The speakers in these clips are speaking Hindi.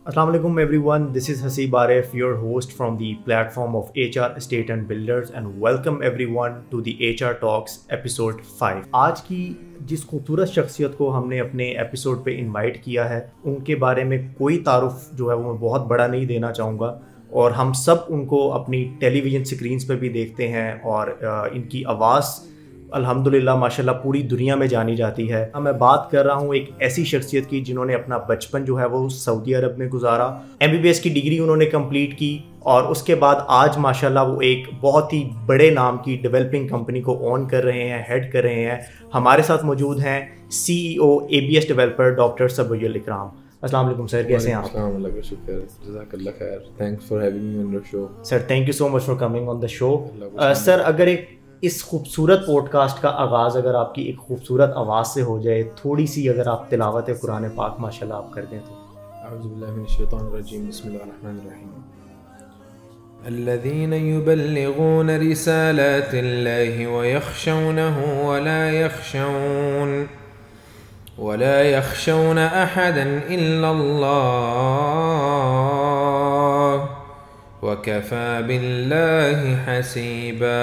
Assalamu alaikum everyone, this is Hasib Arif, your host from the platform of HR Estate and Builders and welcome everyone to the HR Talks episode 5। आज की जिस खूबसूरत शख्सियत को हमने अपने एपिसोड पे इनवाइट किया है उनके बारे में कोई तारुफ जो है वो मैं बहुत बड़ा नहीं देना चाहूँगा और हम सब उनको अपनी टेलीविज़न स्क्रीन्स पे भी देखते हैं और इनकी आवाज़ अल्हम्दुलिल्लाह माशाल्लाह पूरी दुनिया में जानी जाती है। मैं बात कर रहा हूँ एक ऐसी शख्सियत की जिन्होंने अपना बचपन जो है वो सऊदी अरब में गुजारा, MBBS की डिग्री उन्होंने कंप्लीट की और उसके बाद आज माशाल्लाह वो एक बहुत ही बड़े नाम की डेवलपिंग कंपनी को ओन कर रहे हैं, हेड कर रहे हैं। हमारे साथ मौजूद हैं CEO ABS डेवलपर डॉक्टर सबीहुल इकराम। अस्सलाम वालेकुम सर, कैसे हैं आप? Thanks for having me on your show. Sir thank you so much for coming on the show. Sir अगर एक इस खूबसूरत पॉडकास्ट का आगाज़ अगर आपकी एक खूबसूरत आवाज़ से हो जाए, थोड़ी सी अगर आप तिलावत कुरान पाक माशाल्लाह आप कर दें तो। अऊज़ु बिल्लाहि मिनश शैतानिर रजीम, बिस्मिल्लाहिर रहमानिर रहीम। अल्लज़ीना युबल्लिगूना रिसालातिल्लाहि व यख़शौनहु व ला यख़शौना अहदन इल्लल्लाह व कफ़ा बिल्लाहि हसीबा।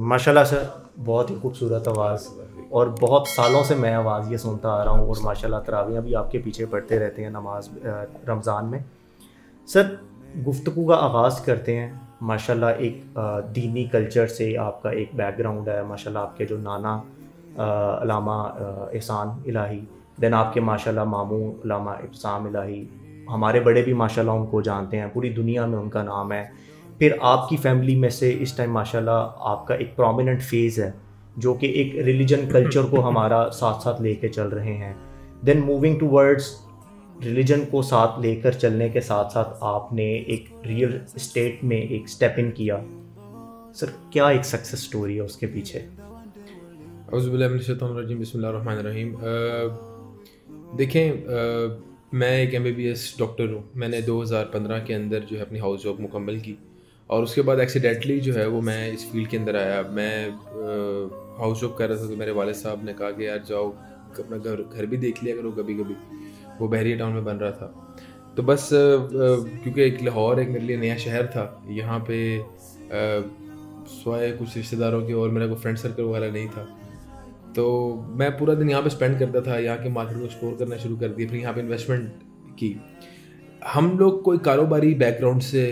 माशाल्लाह सर, बहुत ही खूबसूरत आवाज़ और बहुत सालों से मैं आवाज़ ये सुनता आ रहा हूँ और माशाल्लाह तरावियाँ भी आपके पीछे पढ़ते रहते हैं नमाज रमज़ान में। सर गुफ्तगू का आगाज़ करते हैं। माशाल्लाह एक दीनी कल्चर से आपका एक बैकग्राउंड है। माशाल्लाह आपके जो नाना अल्लामा एहसान इलाही, देन आपके माशाल्लाह मामू अल्लामा इब्साम इलाही, हमारे बड़े भी माशाल्लाह उनको जानते हैं, पूरी दुनिया में उनका नाम है। फिर आपकी फैमिली में से इस टाइम माशाल्लाह आपका एक प्रोमिनेंट फेज़ है जो कि एक रिलीजन कल्चर को हमारा साथ साथ लेके चल रहे हैं। देन मूविंग टूवर्ड्स रिलीजन को साथ लेकर चलने के साथ साथ आपने एक रियल एस्टेट में एक स्टेप इन किया। सर क्या एक सक्सेस स्टोरी है उसके पीछे? अऊज़ु बिल्लाहि मिनश शैतानिर रजीम, बिस्मिल्लाहिर रहमानिर रहीम। देखें, मैं एक MBBS डॉक्टर हूँ। मैंने 2015 के अंदर जो है अपनी हाउस जॉब मुकम्मल की और उसके बाद एक्सीडेंटली जो है वो मैं इस फील्ड के अंदर आया। मैं हाउस जॉब कर रहा था तो मेरे वालिद साहब ने कहा कि यार जाओ अपना घर भी देख लिया करो कभी कभी। वो बहरिया टाउन में बन रहा था तो बस क्योंकि एक लाहौर एक मेरे लिए नया शहर था, यहाँ पे स्वाय कुछ रिश्तेदारों के और मेरा कोई फ्रेंड सर्कल वगैरह नहीं था, तो मैं पूरा दिन यहाँ पे स्पेंड करता था। यहाँ के मार्केट को एक्सप्लोर करना शुरू कर दिया, फिर यहाँ पे इन्वेस्टमेंट की। हम लोग कोई कारोबारी बैकग्राउंड से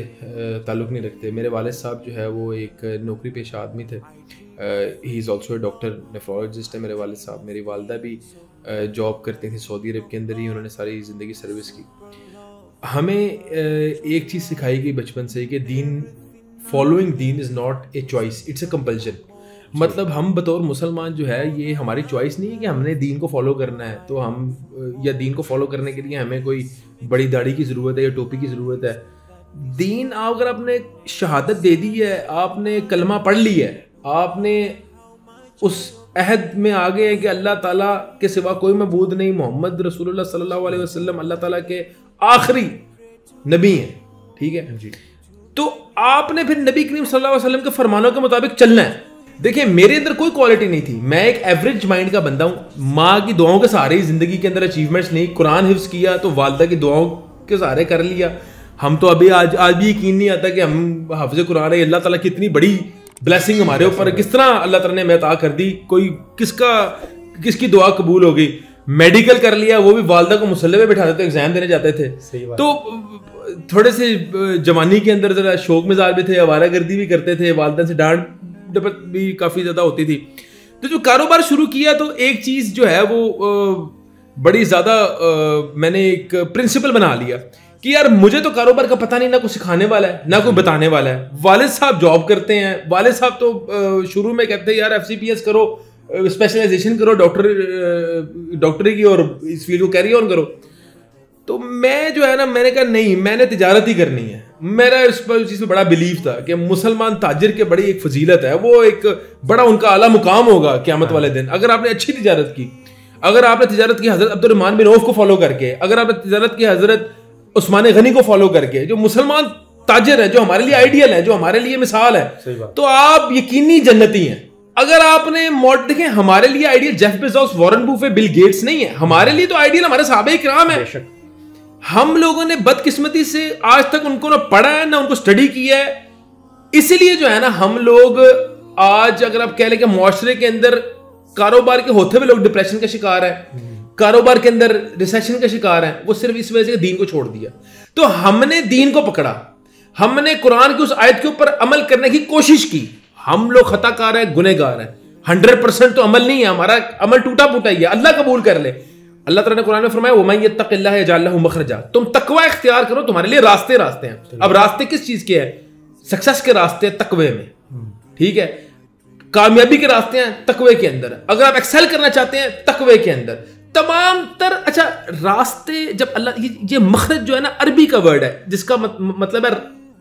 ताल्लुक़ नहीं रखते। मेरे वालिद साहब जो है वो एक नौकरी पेशा आदमी थे। He is also a doctor nephrologist है मेरे वालिद साहब। मेरी वालदा भी जॉब करती थी सऊदी अरब के अंदर ही, उन्होंने सारी ज़िंदगी सर्विस की। हमें एक चीज़ सिखाई गई बचपन से कि following Deen is not a choice, it's a compulsion. मतलब हम बतौर मुसलमान जो है ये हमारी चॉइस नहीं है कि हमने दीन को फॉलो करना है, तो हम या दीन को फॉलो करने के लिए हमें कोई बड़ी दाढ़ी की ज़रूरत है या टोपी की ज़रूरत है। दीन अगर आपने शहादत दे दी है, आपने कलमा पढ़ ली है, आपने उस अहद में आ गए हैं कि अल्लाह ताला के सिवा कोई मबूद नहीं, मोहम्मद रसूलुल्लाह सल्लल्लाहु अलैहि वसल्लम अल्लाह ताला के आखिरी नबी हैं, ठीक है जी। तो आपने फिर नबी करीम सल्लल्लाहु अलैहि वसल्लम के फरमानों के मुताबिक चलना है। देखिए मेरे अंदर कोई क्वालिटी नहीं थी, मैं एक एवरेज माइंड का बंदा हूँ। माँ की दुआओं के सहारे ही ज़िंदगी के अंदर अचीवमेंट्स नहीं, कुरान हिफ्ज़ किया तो वालदा की दुआओं के सहारे कर लिया। हम तो अभी आज भी यकीन नहीं आता कि हम हाफ़िज़ कुरान है। अल्लाह ताला की इतनी बड़ी ब्लेसिंग हमारे ऊपर, किस तरह अल्लाह ताला ने हमें अता कर दी, कोई किसकी दुआ कबूल हो गई। मेडिकल कर लिया, वो भी वालदा को मुसल्ले पे बिठाते थे, एग्जाम देने जाते थे। तो थोड़े से जवानी के अंदर ज़रा शौक मिजाज भी थे, आवारागर्दी भी करते थे, वालदा से डांट भी काफ़ी ज़्यादा होती थी। तो जो कारोबार शुरू किया तो एक चीज जो है वो बड़ी ज्यादा मैंने एक प्रिंसिपल बना लिया कि यार मुझे तो कारोबार का पता नहीं, ना कोई सिखाने वाला है ना कोई बताने वाला है। वालिद साहब जॉब करते हैं, वालिद साहब तो शुरू में कहते हैं यार FCPS करो, स्पेशलाइजेशन करो डॉक्टरी की और इस फील्ड को कैरी ऑन करो। तो मैं जो है ना, मैंने कहा नहीं, मैंने तिजारत ही करनी है। मेरा इस चीज़ में बड़ा बिलीव था कि मुसलमान ताजिर के बड़ी एक फजीलत है, वो एक बड़ा उनका आला मुकाम होगा क़यामत वाले दिन अगर आपने अच्छी तिजारत की। अगर आपने तिजारत की हज़रत अब्दुर्रहमान बिन औफ को फॉलो करके, अगर आपने तिजारत की हज़रत उस्मान गनी को फॉलो करके, जो मुसलमान ताजिर है, जो हमारे लिए आइडियल है, जो हमारे लिए मिसाल है, तो आप यकीनी जन्नती हैं। अगर आपने देखें, हमारे लिए ideal Jeff Bezos, Warren Buffett, Bill Gates नहीं है। हमारे लिए तो आइडियल हमारे सहाबा इकराम है। हम लोगों ने बदकिस्मती से आज तक उनको ना पढ़ा है ना उनको स्टडी किया है। इसीलिए जो है ना, हम लोग आज अगर आप कह लें कि मुआशरे के अंदर कारोबार के होते हुए लोग डिप्रेशन का शिकार है, कारोबार के अंदर रिसेशन का शिकार है, वो सिर्फ इस वजह से दीन को छोड़ दिया। तो हमने दीन को पकड़ा, हमने कुरान की उस आयत के ऊपर अमल करने की कोशिश की। हम लोग खताकार हैं, गुनहगार हैं, 100% तो अमल नहीं है हमारा, अमल टूटा फूटा ही है। अल्लाह कबूल कर ले। अल्लाह ताला ने कुरान में फरमाया वमन यत्तक़िल्लाह यजअल लहू मखरजा, तुम तकवा इख्तियार करो, तुम्हारे लिए रास्ते रास्ते हैं। अब रास्ते किस चीज के हैं? सक्सेस के रास्ते हैं तकवे में, ठीक है। कामयाबी के रास्ते हैं तकवे के अंदर। अगर आप एक्सेल करना चाहते हैं तकवे के अंदर तमाम तर अच्छा रास्ते। जब अल्लाह ये मखरज जो है ना, अरबी का वर्ड है जिसका मतलब है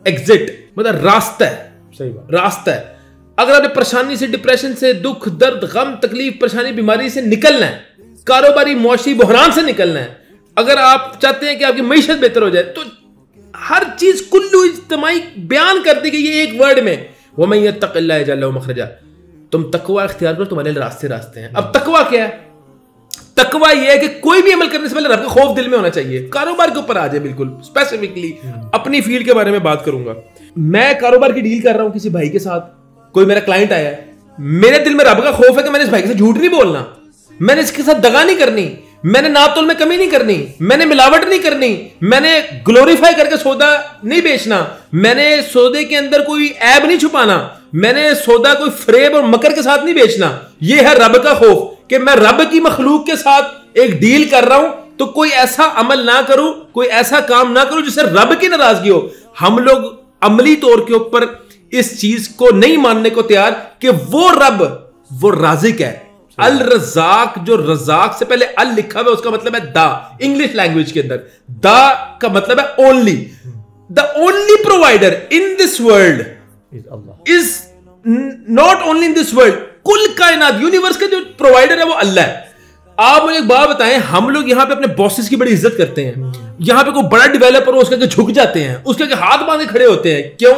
एग्जिट, मतलब रास्ता है। सही बात, रास्ता है। अगर आपने परेशानी से, डिप्रेशन से, दुख दर्द गम तकलीफ परेशानी बीमारी से निकलना है, कारोबारी मुआशी बहरान से निकलना है, अगर आप चाहते हैं कि आपकी मईशत बेहतर हो जाए, तो हर चीज कुल्लू इज्तिमाई बयान कर दी गई है एक वर्ड में, वमन यत्तक़िल्लाह यजअल लहू मखरजा। तुम तकवा इख्तियार करो, तुम्हारे लिए रास्ते रास्ते हैं। अब तकवा क्या है? तकवा यह है कि कोई भी अमल करने से पहले रब का खौफ दिल में होना चाहिए। कारोबार के ऊपर आ जाए, बिल्कुल स्पेसिफिकली अपनी फील्ड के बारे में बात करूंगा। मैं कारोबार की डील कर रहा हूं किसी भाई के साथ, कोई मेरा क्लाइंट आया है, मेरे दिल में रब का खौफ है कि मैंने इस भाई के साथ झूठ नहीं बोलना, मैंने इसके साथ दगा नहीं करनी, मैंने नापतोल में कमी नहीं करनी, मैंने मिलावट नहीं करनी, मैंने ग्लोरीफाई करके सौदा नहीं बेचना, मैंने सौदे के अंदर कोई ऐब नहीं छुपाना, मैंने सौदा कोई फरेब और मकर के साथ नहीं बेचना। यह है रब का खौफ कि मैं रब की मखलूक के साथ एक डील कर रहा हूं, तो कोई ऐसा अमल ना करूं, कोई ऐसा काम ना करूं जिससे रब की नाराजगी हो। हम लोग अमली तौर के ऊपर इस चीज को नहीं मानने को तैयार कि वो रब, वो राजिक है। अल रज़ाक, जो रज़ाक से पहले अल लिखा हुआ है उसका मतलब है दा। इंग्लिश लैंग्वेज के अंदर दा का मतलब है only. The only provider in this world is not only in this world, कुल कायनात यूनिवर्स का जो प्रोवाइडर है वो अल्लाह है। आप मुझे एक बात बताएं, हम लोग यहाँ पे अपने बॉसेस की बड़ी इज्जत करते हैं, यहाँ पे कोई बड़ा डेवलपर हो उसके आगे झुक जाते हैं, उसके आगे हाथ बांधे खड़े होते हैं। क्यों?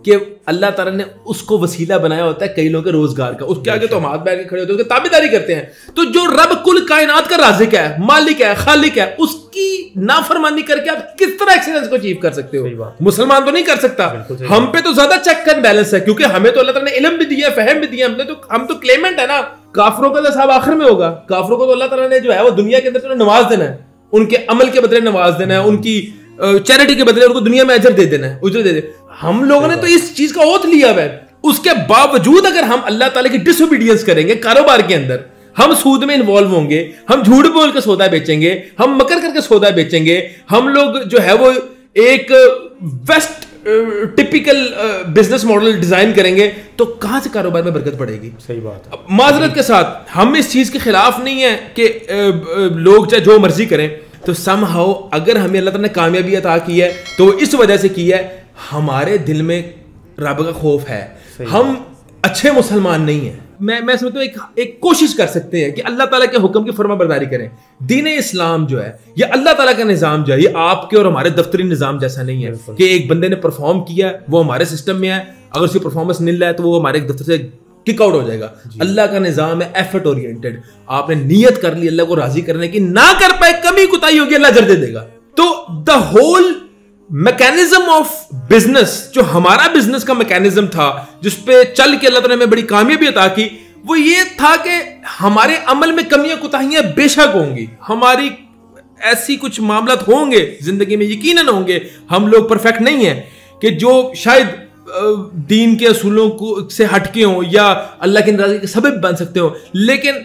कि अल्लाह ताला ने उसको वसीला बनाया होता है कई लोगों के रोजगार का, उसके आगे तो हम हाथ बैठ के खड़े होते हैं, उसकी ताबेदारी करते हैं। तो जो रब कुल कायनात का राज़िक है, मालिक है, खालिक है, उसकी नाफरमानी करके आप किस तरह एक्सीलेंस को अचीव कर सकते हो? मुसलमान तो नहीं कर सकता। हम पे तो ज्यादा चेक एंड बैलेंस है, क्योंकि हमें तो अल्लाह ताला ने इल्म भी दिया है, फहम भी दिया, हम तो क्लेमेंट है ना। काफरों का तो साहब आखिर में होगा। काफरों को तो अल्लाह ताला ने जो है वो दुनिया के अंदर नवाज देना है, उनके अमल के बदले नवाज देना है, उनकी चैरिटी के बदले उनको दुनिया में अजर दे देना है, उजर दे दे। हम लोगों ने तो इस चीज का ओथ लिया हुआ है। उसके बावजूद अगर हम अल्लाह ताला की डिसोबीडियंस करेंगे कारोबार के अंदर, हम सूद में इन्वॉल्व होंगे, हम झूठ बोल के सौदा बेचेंगे, हम मकर करके सौदा बेचेंगे, हम लोग जो है वो एक waste typical business model design करेंगे, तो कहां से कारोबार में बरकत पड़ेगी? सही बात है। माजरत के साथ हम इस चीज के खिलाफ नहीं है कि लोग चाहे जो मर्जी करें, तो समहाउ अगर हमें अल्लाह ताला ने कामयाबी अता की है तो इस वजह से की है हमारे दिल में रब का खौफ है। हम अच्छे मुसलमान नहीं हैं। मैं समझता हूं एक कोशिश कर सकते हैं कि अल्लाह ताला के हुक्म की फर्माबरदारी करें। दीन इस्लाम जो है, ये अल्लाह ताला का निज़ाम जो है, ये आपके और हमारे दफ्तरी निज़ाम जैसा नहीं है कि एक बंदे ने परफॉर्म किया, वो हमारे सिस्टम में है, अगर उसकी परफॉर्मेंस मिल रहा है तो वो हमारे दफ्तर से किक आउट हो जाएगा। अल्लाह का निज़ाम है एफर्ट ओरिएंटेड। आपने नियत कर ली अल्लाह को राजी करने की, ना कर पाए, कमी कुताही होगी, अल्लाह अजर दे देगा। तो the whole mechanism of business, जो हमारा बिजनेस का मैकेनिज्म था, जिसपे चल के अल्लाह ताला ने हमें बड़ी कामयाबी अता की, वो ये था कि हमारे अमल में कमियां कुताहियां बेशक होंगी, हमारी ऐसी कुछ मामलात होंगे जिंदगी में, यकीनन होंगे। हम लोग परफेक्ट नहीं है कि जो शायद दीन के असूलों को से हटके हो या अल्लाह की नाराजगी के सबब बन सकते हो, लेकिन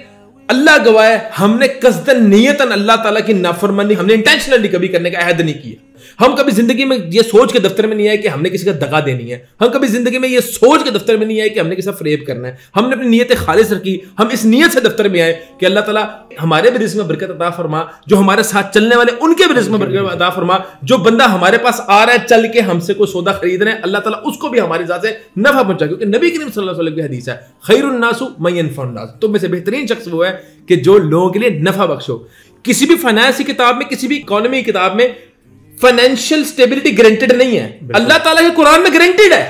अल्लाह गवाह है हमने कसदन नियतन अल्लाह ताला की नाफरमानी हमने इंटेंशनली कभी करने का अहद नहीं किया। हम कभी जिंदगी में ये सोच के दफ्तर में नहीं आए कि हमने किसी का दगा देनी है। हम कभी जिंदगी में ये सोच के दफ्तर में नहीं आए कि हमने किसी का फरेब करना है। हमने अपनी नीयत खालिस रखी। हम इस नीयत से दफ्तर में आए कि अल्लाह ताला हमारे भी रिज़्क़ में बरकत अता फरमा, जो हमारे साथ चलने वाले उनके भी रिज़्क़ में बरकत अता फरमा, जो बंदा हमारे पास आ रहा है चल के हमसे कोई सौदा खरीद रहे हैं, अल्लाह ताला उसको भी हमारी ज़ात से नफा पहुंचा। क्योंकि नबी करीम सल्लल्लाहु अलैहि वसल्लम की हदीस है, खैरुन नासु मन यनफउन नास, तुम में से बेहतरीन शख्स वो है कि जो लोगों के लिए नफा बख्शो। किसी भी फाइनेंस की किताब में, किसी भी इकोनॉमी की किताब में फाइनेंशियल स्टेबिलिटी गारंटेड नहीं है। अल्लाह ताला के कुरान में गारंटेड है।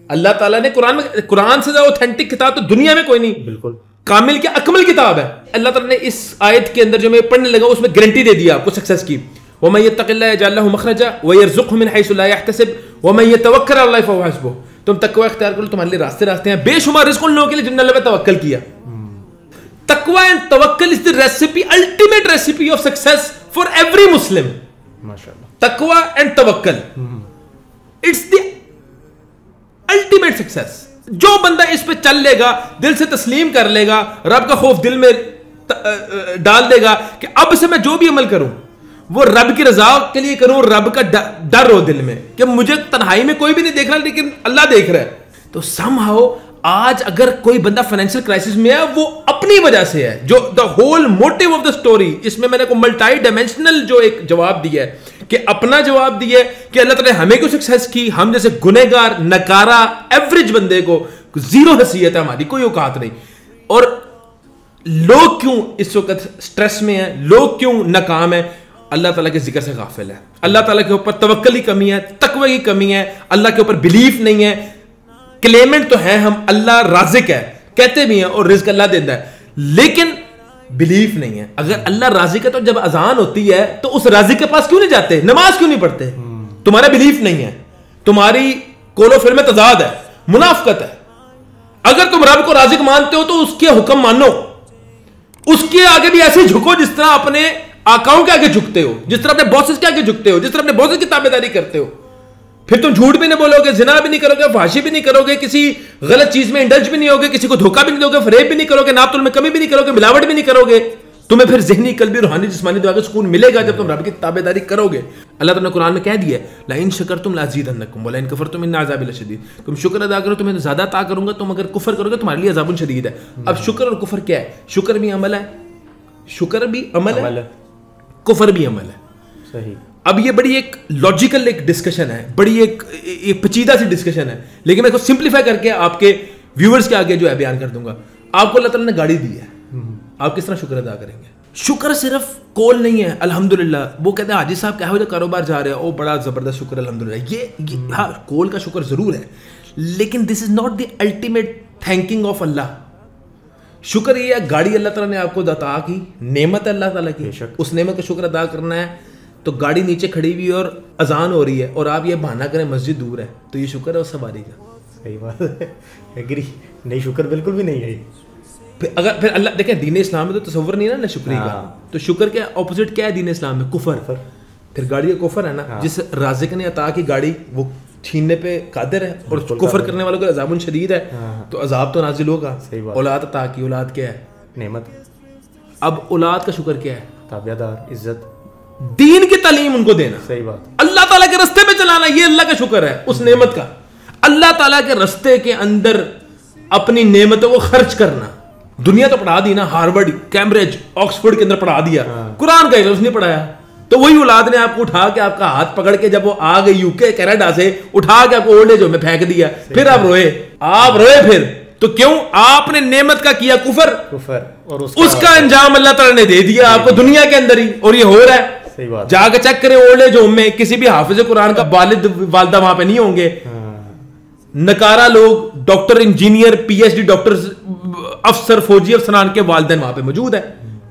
अल्लाह ताला ने कुरान से ज्यादा ऑथेंटिक किताब तो दुनिया में कोई नहीं, बिल्कुल कामिल के अकमल किताब है। अल्लाह ताला ने इस आयत के अंदर जो मैं पढ़ने लगा उसमें गारंटी दे दी आपको सक्सेस की। वमन यत्तक़िल्लाह यजअल लहु मखरजा व यरज़ुक़हु मिन हैसु ला यहतसिब वमन यतवक्कल अलल्लाह फहुव हस्बुह। तुम तकवा इख्तियार करो, तुम्हारे लिए रास्ते हैं। बेशुमार रिज़्क़ उन लोगों के लिए जिन्होंने अल्लाह पे तवक्कल किया। तकवा and तवक्कल is the recipe, ultimate recipe of success for every Muslim. माशाअल्लाह, तकवा and तवक्कल, it's the ultimate success. जो बंदा इस पे चल लेगा, दिल से तस्लीम कर लेगा, रब का खौफ दिल में डाल देगा कि अब से मैं जो भी अमल करूं वो रब की रजा के लिए करूं, रब का डर हो दिल में कि मुझे तन्हाई में कोई भी नहीं देख रहा लेकिन अल्लाह देख रहा है। तो समहाउ आज अगर कोई बंदा फाइनेंशियल क्राइसिस में है वो अपनी वजह से है। जो the whole motive of the story, इसमें मैंने को मल्टी डायमेंशनल जो एक जवाब दिया है कि अपना जवाब दिया है कि अल्लाह ताला ने हमें क्यों सक्सेस की। हम जैसे गुनहगार, नकारा, एवरेज बंदे को जीरो हैसियत है, हमारी कोई औकात नहीं। और लोग क्यों इस वक्त स्ट्रेस में है, लोग क्यों नाकाम है? अल्लाह ताला के जिक्र से गाफिल है। अल्लाह ताला के ऊपर तवक्कुल की कमी है, तकवा की कमी है, अल्लाह के ऊपर बिलीफ नहीं है। क्लेमेंट तो है हम, अल्लाह राज़िक है कहते भी हैं और रिज़्क़ अल्लाह देता है, लेकिन बिलीफ नहीं है। अगर अल्लाह राज़िक है तो जब अजान होती है तो उस राज़िक के पास क्यों नहीं जाते, नमाज क्यों नहीं पढ़ते? तुम्हारा बिलीफ नहीं है, तुम्हारी कोलोफिर में तजाद है, मुनाफकत है। अगर तुम रब को राज़िक मानते हो तो उसके हुक्म मानो, उसके आगे भी ऐसे झुको जिस तरह अपने आकाओं के आगे झुकते हो, जिस तरह अपने बॉसेस के आगे झुकते हो, जिस तरह अपने बॉसेस की ताबेदारी करते हो। फिर तुम झूठ भी नहीं बोलोगे, जिना भी नहीं करोगे, फाशी भी नहीं करोगे, किसी गलत चीज में इंडल्ज भी नहीं होगे, किसी को धोखा भी नहीं दोगे, फरेब भी नहीं करोगे, नातुल में कमी भी नहीं करोगे, मिलावट भी नहीं करोगे। तुम्हें फिर ज़हनी, कल्बी, रूहानी, जिस्मानी दुआ का सुकून मिलेगा जब तुम रब की ताबेदारी करोगे। अल्लाह ताला ने कुरान में कह दिया है, ला इन शकरतुम लाज़ीदन्नकुम व ला इन कफरतुम इन्न अज़ाबी लशदीद। तुम शुक्र अदा करो तुम्हें ज़्यादा अता करूंगा, तुम अगर कुफर करोगे तुम्हारे लिए अज़ाबुन शदीद है। अब शुक्र और कुफर क्या है? शुक्र भी अमल है, शुक्र भी अमल है, कुफर भी अमल है। सही। अब ये बड़ी एक लॉजिकल एक डिस्कशन है, बड़ी एक पेचीदा सी डिस्कशन है, लेकिन मैं इसको सिंप्लीफाई करके आपके व्यूअर्स के आगे जो है बयान कर दूंगा। आपको अल्लाह ताला ने गाड़ी दी है, आप किस तरह शुक्र अदा करेंगे? शुक्र सिर्फ कौल नहीं है अल्हम्दुलिल्लाह। वो कहते हैं हाजी साहब क्या हो कारोबार जा रहे हैं, ओ बड़ा जबरदस्त शुक्र अल्हम्दुलिल्लाह। ये हाँ, कौल का शुक्र जरूर है, लेकिन this is not the ultimate thanking of अल्लाह। शुक्र ये है, गाड़ी अल्लाह ताला ने आपको अता की, नेमत है अल्लाह ताला की, उस नेमत का शुक्र अदा करना है। तो गाड़ी नीचे खड़ी हुई और अजान हो रही है और आप ये बहाना करें मस्जिद दूर है, तो ये शुक्र है उस सवारी का। सही बात है, एग्री। नहीं, शुक्र बिल्कुल भी नहीं है। फिर अल्लाह देखें, दीन इस्लाम में तो तसव्वुर नहीं है ना शुक्र का। तो शुक्र के ऑपोजिट क्या है दीन इस्लाम में? कुफर। फिर गाड़ी का कुफर है ना। जिस राज़िक ने अता की गाड़ी वो छीनने पे कादिर है और कुफर करने वालों को अज़ाबुन शदीद है, तो अज़ाब तो नाजिल होगा। औलाद अता की, औलाद क्या है? नेमत। अब औलाद का शुक्र क्या है? ताबियादार, इज्जत, दीन की तालीम उनको देना। सही बात। अल्लाह ताला के रास्ते में चलाना, ये अल्लाह का शुक्र है उस नेमत का। अल्लाह ताला के रास्ते के अंदर अपनी नेमतों को खर्च करना। दुनिया तो पढ़ा दी ना, हार्वर्ड, कैम्ब्रिज, ऑक्सफोर्ड के अंदर पढ़ा दिया, कुरान का उसने पढ़ाया। तो वही औलाद ने आपको उठा के आपका हाथ पकड़ के जब वो आ गई यूके कनाडा से, उठा के आपको ओल्ड एज होम में फेंक दिया, फिर आप रोए फिर तो क्यों? आपने नेमत का किया कुफर और उसका अंजाम अल्लाह ताला ने दे दिया आपको दुनिया के अंदर ही, और ये हो रहा है। सही बात। जाके चेक करें ओल्ड एज होम में किसी भी हाफिज कुरान का वालिद वालदा वहां पे नहीं होंगे। नकारा लोग, डॉक्टर, इंजीनियर, पीएचडी डॉक्टर, अफसर, फौजी अफसरान के वालिदैन वहां पे मौजूद है।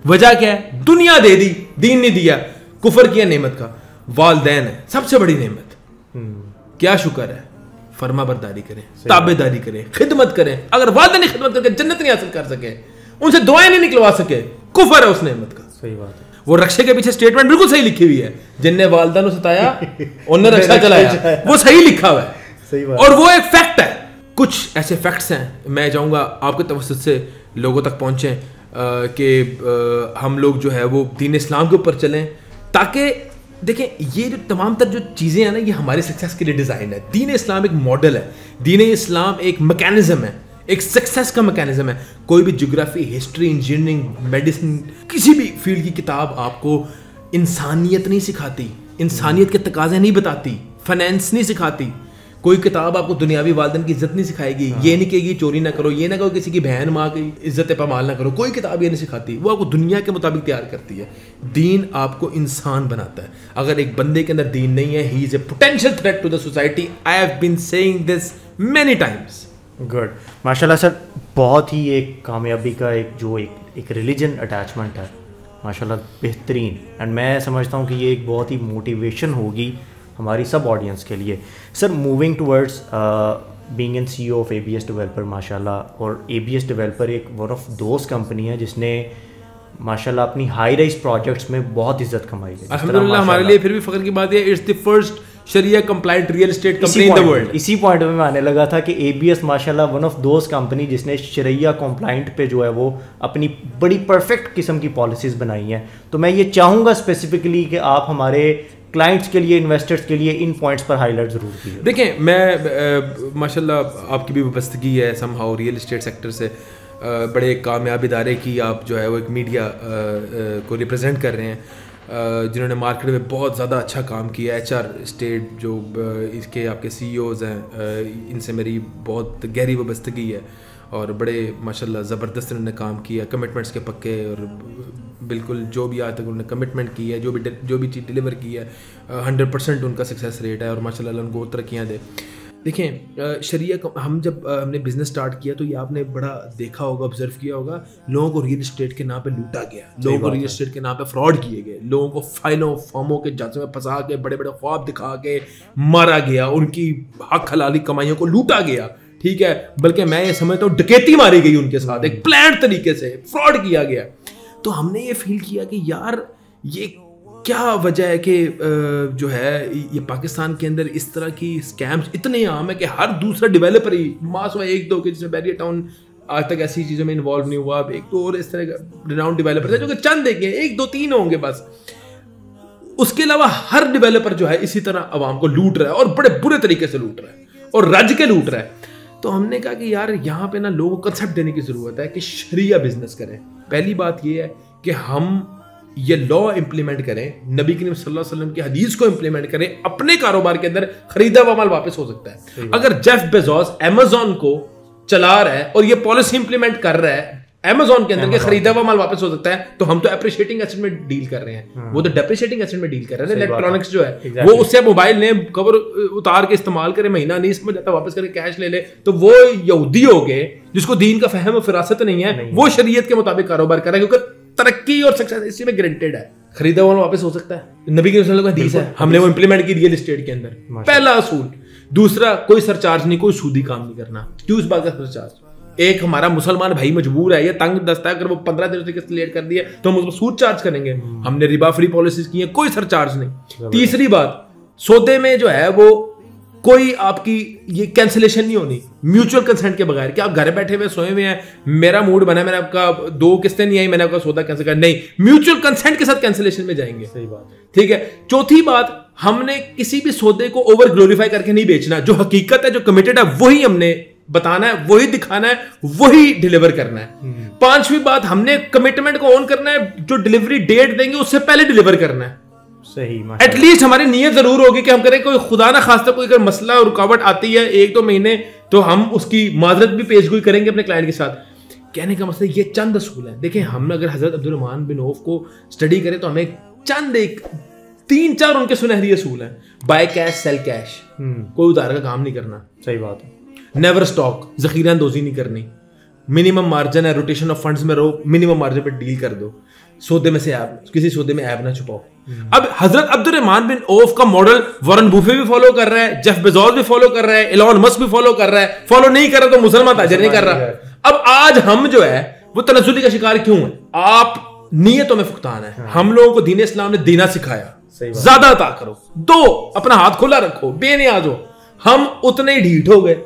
वजह क्या है? दुनिया दे दी, दीन नहीं दिया, कुफर किया नेमत का। वालिदैन है सबसे बड़ी नेमत। क्या शुक्र है? फर्मा बरदारी करें, ताबेदारी करें, खिदमत करें। अगर वालिदैन ने खिदमत करके जन्नत नहीं हासिल कर सके, उनसे दुआएं नहीं निकलवा सके, कुफर है उस नेमत का। सही बात है। वो रक्षे के पीछे स्टेटमेंट बिल्कुल सही लिखी हुई है, जिनने वालिदैन को सताया उन्हें रक्षा चलाया, वो सही लिखा हुआ है। सही बात। और वो एक फैक्ट है। कुछ ऐसे फैक्ट्स हैं, मैं चाहूँगा आपके तवज्जुह से लोगों तक पहुँचें कि हम लोग जो है वो दीन इस्लाम के ऊपर चलें, ताकि देखें ये जो तमाम तर जो चीज़ें हैं ना, ये हमारे सक्सेस के लिए डिज़ाइन है। दीन इस्लाम एक मॉडल है, दीन इस्लाम एक मैकेनिज्म है, एक सक्सेस का मैकेनिज्म है। कोई भी ज्योग्राफी, हिस्ट्री, इंजीनियरिंग, मेडिसिन, किसी भी फील्ड की किताब आपको इंसानियत नहीं सिखाती, इंसानियत के तकाजे नहीं बताती, फाइनेंस नहीं सिखाती। कोई किताब आपको दुनियावी वालिदैन की इज्जत नहीं सिखाएगी। ये नहीं कहेगी चोरी ना करो, ये ना कहो किसी की बहन माँ की इज्जत पामाल ना करो। कोई किताब ये नहीं सिखाती, वो आपको दुनिया के मुताबिक तैयार करती है। दीन आपको इंसान बनाता है। अगर एक बंदे के अंदर दीन नहीं है, he is a potential threat to the society. I have been saying this many times. Good, माशाल्लाह सर, बहुत ही एक कामयाबी का एक रिलीजन अटैचमेंट है माशाल्लाह, बेहतरीन। एंड मैं समझता हूँ कि ये एक बहुत ही मोटिवेशन होगी हमारी सब ऑडियंस के लिए। Sir, moving towards being an CEO of ABS developer माशाल्लाह, और ABS डेवलपर एक वन ऑफ दोज कंपनी है जिसने माशाल्लाह अपनी हाई राइज प्रोजेक्ट्स में बहुत इज्जत कमाई है। अल्हम्दुलिल्लाह, हमारे लिए फिर भी फख्र की बात है, it's the first sharia compliant real estate company in the world. इसी पॉइंट में मैं आने लगा था कि ABS माशाल्लाह वन ऑफ दोज कंपनी जिसने शरिया कंप्लाइंट पे जो है वो अपनी बड़ी परफेक्ट किस्म की पॉलिसीज़ बनाई हैं। तो मैं ये चाहूँगा स्पेसिफिकली कि आप हमारे क्लाइंट्स के लिए, इन्वेस्टर्स के लिए इन पॉइंट्स पर हाईलाइट ज़रूर कीजिए। देखें, मैं माशाल्लाह आपकी भी वाबस्तगी है समहाउ रियल एस्टेट सेक्टर से, बड़े कामयाब इदारे की आप जो है वो एक मीडिया को रिप्रेजेंट कर रहे हैं, जिन्होंने मार्केट में बहुत ज़्यादा अच्छा काम किया। HR स्टेट जो इसके आपके CEOs हैं, इनसे मेरी बहुत गहरी वाबस्तगी है और बड़े माशाल्लाह ज़बरदस्त उन्होंने काम किया, कमिटमेंट्स के पक्के, और बिल्कुल जो भी आज तक उन्होंने कमिटमेंट की है, जो भी चीज़ डिलीवर की है, 100% उनका सक्सेस रेट है और माशाल्लाह उनको तरक्कियाँ दे। देखें, शरिया हम जब हमने बिजनेस स्टार्ट किया तो ये आपने बड़ा देखा होगा, ऑब्जर्व किया होगा, लोगों को रियल एस्टेट के नाम पे लूटा गया, लोगों को रियल एस्टेट के नाम पे फ्रॉड किए गए, लोगों को फाइलों फॉर्मों के जांचों में फंसा के बड़े बड़े ख्वाब दिखा के मारा गया, उनकी हक हलाली कमाइयों को लूटा गया। ठीक है, बल्कि मैं ये समझता हूँ डकैती मारी गई उनके साथ, एक प्लान तरीके से फ्रॉड किया गया। तो हमने ये फील किया कि यार ये क्या वजह है कि जो है ये पाकिस्तान के अंदर इस तरह की स्कैम्स इतने आम है कि हर दूसरा डेवलपर ही मास हुआ एक दो के, जिसमें बैरियर टाउन आज तक ऐसी चीज़ों में इन्वॉल्व नहीं हुआ। अब एक तो और इस तरह का रिनाउंड डेवलपर है जो कि चंद देंगे, 1-2-3 होंगे बस। उसके अलावा हर डेवलपर जो है इसी तरह आवाम को लूट रहा है और बड़े बुरे तरीके से लूट रहा है और राज्य के लूट रहा है। तो हमने कहा कि यार यहाँ पे ना लोगों को कंसेप्ट देने की ज़रूरत है कि शरिया बिजनेस करें। पहली बात ये है कि हम ये लॉ इंप्लीमेंट करें, नबी करीम सल्लल्लाहु अलैहि वसल्लम की हदीस को इंप्लीमेंट करें, अपने कारोबार के अंदर खरीदा हुआ माल वापस हो सकता है। अगर जेफ बेजोस अमेज़न को चला रहा है और ये पॉलिसी इंप्लीमेंट कर रहा है अमेज़न के अंदर के खरीदा हुआ माल वापस हो सकता है, तो हम तो एप्रिशिएटिंग एसेट में डील कर रहे हैं, वो तो डेप्रिशिएटिंग एसेट में डील कर रहे हैं। इलेक्ट्रॉनिक्स जो है वो उससे मोबाइल ने कवर उतार के इस्तेमाल करे, महीना नहीं समझ आता, वापस करके कैश ले ले, तो वो यहूदी हो गए जिसको दीन का फहम और फिरासत नहीं है, वो शरीयत के मुताबिक कारोबार कर रहा है, क्योंकि तरक्की और सक्सेस इसी में गारंटेड है। खरीदा हुआ वापस हो सकता है, नबी के हदीस है, हमने वो इंप्लीमेंट की रियल एस्टेट के अंदर। पहला असूल। दूसरा, कोई सरचार्ज नहीं, कोई सूदी काम नहीं करना। क्यों इस बात का सरचार्ज? एक हमारा मुसलमान भाई मजबूर है, ये तंग दस्ता है, अगर वो 15 दिनों से किस्त लेट कर दिए तो हम उसको सूद चार्ज करेंगे। हमने रिबा फ्री पॉलिसीज की है, कोई सरचार्ज नहीं। तीसरी बात, सौदे में जो है वो कोई आपकी ये कैंसिलेशन नहीं होनी म्यूचुअल कंसेंट के बगैर, कि आप घर बैठे हुए सोए हुए हैं, मेरा मूड बना, मैंने आपका 2 किस्तें नहीं आई, मैंने आपका सौदा कैंसिल कर, नहीं, म्यूचुअल कंसेंट के साथ कैंसिलेशन में जाएंगे। सही बात, ठीक है। चौथी बात, हमने किसी भी सौदे को ओवर ग्लोरीफाई करके नहीं बेचना, जो हकीकत है, जो कमिटेड है, वही हमने बताना है, वही दिखाना है, वही डिलीवर करना है। पांचवी बात, हमने कमिटमेंट को ऑन करना है, जो डिलीवरी डेट देंगे उससे पहले डिलीवर करना है। सही, एटलीस्ट हमारी नीयत जरूर होगी कि हम करें, कोई खुदा ना खास्ता कोई अगर मसला और रुकावट आती है 1-2 महीने, तो हम उसकी माजरत भी पेशगोई करेंगे अपने क्लाइंट के साथ। कहने का मतलब ये चंद असूल है। देखिए, हम अगर हजरत अब्दुर्रहमान बिन औफ को स्टडी करें तो हमें चंद 3-4 उनके सुनहरी असूल हैं। बाय कैश सेल कैश, कोई उधार का काम नहीं करना। सही बात है। नेवर स्टॉक, जखीरा अंदोजी नहीं करनी। मिनिमम मार्जिन है, रोटेशन ऑफ फंड्स में रहो, मिनिमम मार्जिन पे डील कर दो। सौदे में से ऐप, किसी सौदे में ऐप ना छुपाओ। अब हजरत अब्दुर्रहमान बिन औफ का मॉडल वॉरेन बुफे भी फॉलो कर रहा है, जेफ बेजोस भी फॉलो कर रहा है, एलोन मस्क भी फॉलो कर रहा है। फॉलो नहीं कर रहा तो मुसलमान ताजर नहीं कर रहा। अब आज हम जो है वो तनज़्ज़ुली का शिकार क्यों है? आप नीयतों में फुकतान है। हम लोगों को दीन इस्लाम ने देना सिखाया, ज्यादा अता करो, दो, अपना हाथ खुला रखो, बेनियाज हो। हम उतने ही ढीठ हो गए।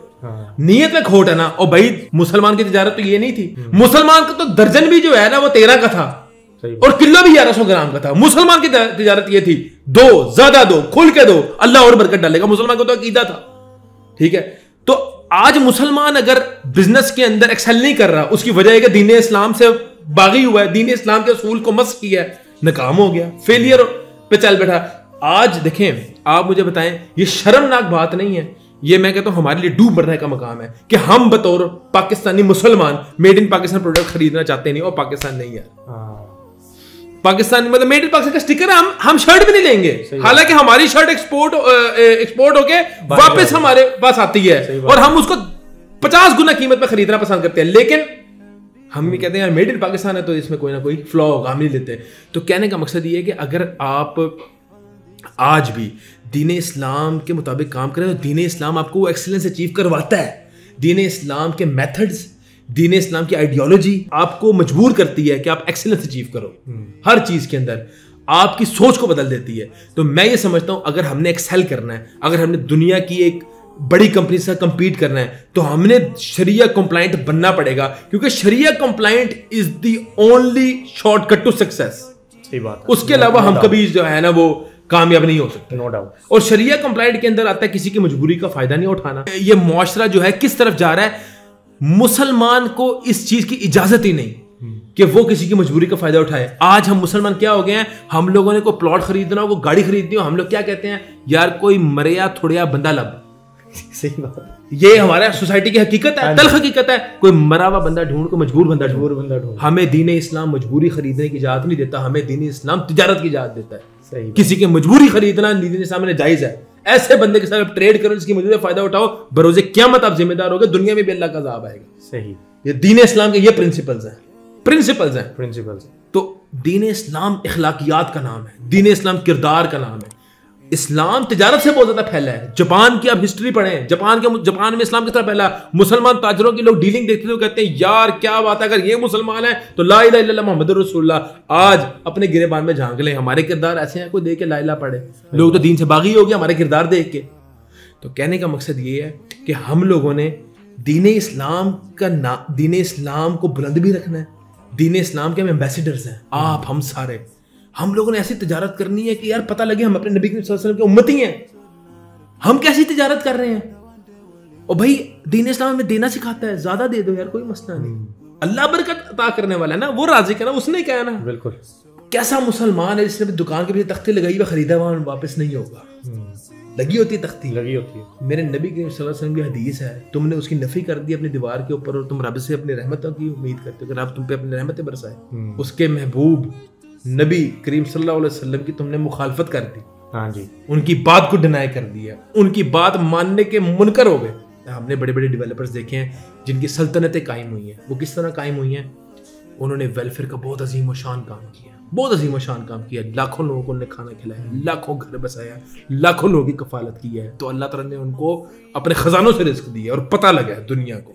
नीयत में खोट है ना। और भाई मुसलमान की तिजारत तो ये नहीं थी, मुसलमान का तो दर्जन भी जो है ना वो 13 का था और किलो भी 1100 ग्राम का था। मुसलमान की तिजारत ये थी, दो ज्यादा दो, खुल के दो, अल्लाह और बरकत डालेगा। मुसलमान को तो अकीदा था। ठीक है, तो आज मुसलमान अगर बिजनेस के अंदर एक्सेल नहीं कर रहा, उसकी वजह है कि दीन इस्लाम से बागी हुआ है, दीन इस्लाम के असूल को मस किया है, नाकाम हो गया, फेलियर पे चल बैठा। आज देखें, आप मुझे बताएं, ये शर्मनाक बात नहीं है, ये मैं कहता हूं हमारे लिए डूब मरने का मकाम है कि हम बतौर पाकिस्तानी मुसलमान मेड इन पाकिस्तान प्रोडक्ट खरीदना चाहते नहीं, और पाकिस्तान नहीं है। पाकिस्तान मतलब मेड इन पाकिस्तान का स्टिकर है, हम शर्ट भी नहीं लेंगे, हालांकि हमारी शर्ट एक्सपोर्ट होके वापस हमारे पास आती है और हम उसको 50 गुना कीमत पे खरीदना पसंद करते हैं। लेकिन हम भी कहते हैं यार मेड इन पाकिस्तान है तो इसमें कोई ना कोई फ्लॉ होगा, हम नहीं लेते। तो कहने का मकसद ये है कि अगर आप आज भी दीन इस्लाम के मुताबिक काम करें तो दीन इस्लाम आपको एक्सीलेंस अचीव करवाता है। दीन इस्लाम के मेथड्स, दीन इस्लाम की आइडियोलॉजी आपको मजबूर करती है कि आप एक्सीलेंस अचीव करो हर चीज के अंदर, आपकी सोच को बदल देती है। तो मैं ये समझता हूं अगर हमने एक्सेल करना है, अगर हमने दुनिया की एक बड़ी कंपनी से कंपीट करना है तो हमने शरिया कंप्लाइंट बनना पड़ेगा, क्योंकि शरिया compliant is the only shortcut to success. सही बात। उसके अलावा हम कभी जो है ना वो कामयाब नहीं हो सकते। No doubt. और शरिया कंप्लाइंट के अंदर आता है किसी की मजबूरी का फायदा नहीं उठाना। ये मुआशरा जो है किस तरफ जा रहा है, मुसलमान को इस चीज की इजाजत ही नहीं कि वो किसी की मजबूरी का फायदा उठाए। आज हम मुसलमान क्या हो गए हैं, हम लोगों ने कोई प्लॉट खरीदना हो, कोई गाड़ी खरीदनी हो, हम लोग क्या कहते हैं, यार कोई मरिया थोड़िया बंदा लब। सही बात। ये हमारा सोसाइटी की हकीकत है, तल्ख हकीकत है। कोई मरा हुआ बंदा ढूंढ, को मजबूर बंदा ढूंढ। हमें दीन इस्लाम मजबूरी खरीदने की इजाजत नहीं देता, हमें दीन इस्लाम तिजारत की इजाजत देता है। सही। किसी की मजबूरी खरीदना दीन इस्लाम में जायज है। ऐसे बंदे के साथ ट्रेड करो जिसकी मजबूरी का फायदा उठाओ, बरोजे क़यामत आप जिम्मेदार होगे, दुनिया में भी अल्लाह का अज़ाब आएगा। सही। ये दीन इस्लाम के ये प्रिंसिपल्स हैं। तो दीन इस्लाम इखलाकियात का नाम है, दीन इस्लाम किरदार का नाम है। इस्लाम तिजारत से बहुत ज्यादा फैला है। जापान की आप हिस्ट्री पढ़ें, जापान में इस्लाम किस तरह फैला। मुसलमान ताजरों की लोग डीलिंग देखते थे, कहते हैं यार क्या बात है, अगर ये मुसलमान है तो ला इलाहा इल्लल्लाह मुहम्मदुर रसूलुल्लाह। आज अपने गिरेबान में झांक लें, हमारे किरदार ऐसे हैं, कोई देख के ला इलाहा पढ़े, लोग तो दीन से बागी हो गए हमारे किरदार देख के। तो कहने का मकसद ये है कि हम लोगों ने दीन इस्लाम को बुलंद भी रखना है। दीन इस्लाम के हम एम्बेसडर्स हैं, आप हम सारे। हम लोगों ने ऐसी तिजारत करनी है कि यार पता लगे हम अपने नबी सल्लल्लाहु अलैहि वसल्लम के उम्मती हैं। हम कैसी तिजारत कर रहे हैं। और भाई दीन इस्लाम में देना सिखाता है, ज्यादा दे दो यार, कोई मसला नहीं। अल्लाह बरकत अता करने वाला है ना, वो राजी है ना, उसने कहा ना। बिल्कुल। कैसा मुसलमान है जिसने दुकान के पीछे तख्ती लगाई हुई, खरीदा वहां वापस नहीं होगा। लगी होती है तख्ती, लगी होती है। मेरे नबी करीम सल्लल्लाहु अलैहि वसल्लम की हदीस है, तुमने उसकी नफी कर दी अपनी दीवार के ऊपर और तुम रब से अपनी रहमतों की उम्मीद करते हो कि रब तुम पे अपनी रहमतें बरसाए। उसके महबूब नबी करीम सल्लल्लाहु अलैहि वसल्लम की तुमने मुखालफत कर दी। हाँ जी। उनकी बात को डिनाई कर दिया, उनकी बात मानने के मुनकर हो गए। हमने बड़े बड़े डेवलपर्स देखे हैं जिनकी सल्तनतें कायम हुई हैं। वो किस तरह कायम हुई हैं, उन्होंने वेलफेयर का बहुत अजीम व शान काम किया, बहुत अजीम व शान काम किया। लाखों लोगों को उन्होंने खाना खिलाया, लाखों घर बसाया, लाखों लोगों की कफालत की है। तो अल्लाह ताला ने उनको अपने खजानों से रिस्क दिया और पता लगा दुनिया को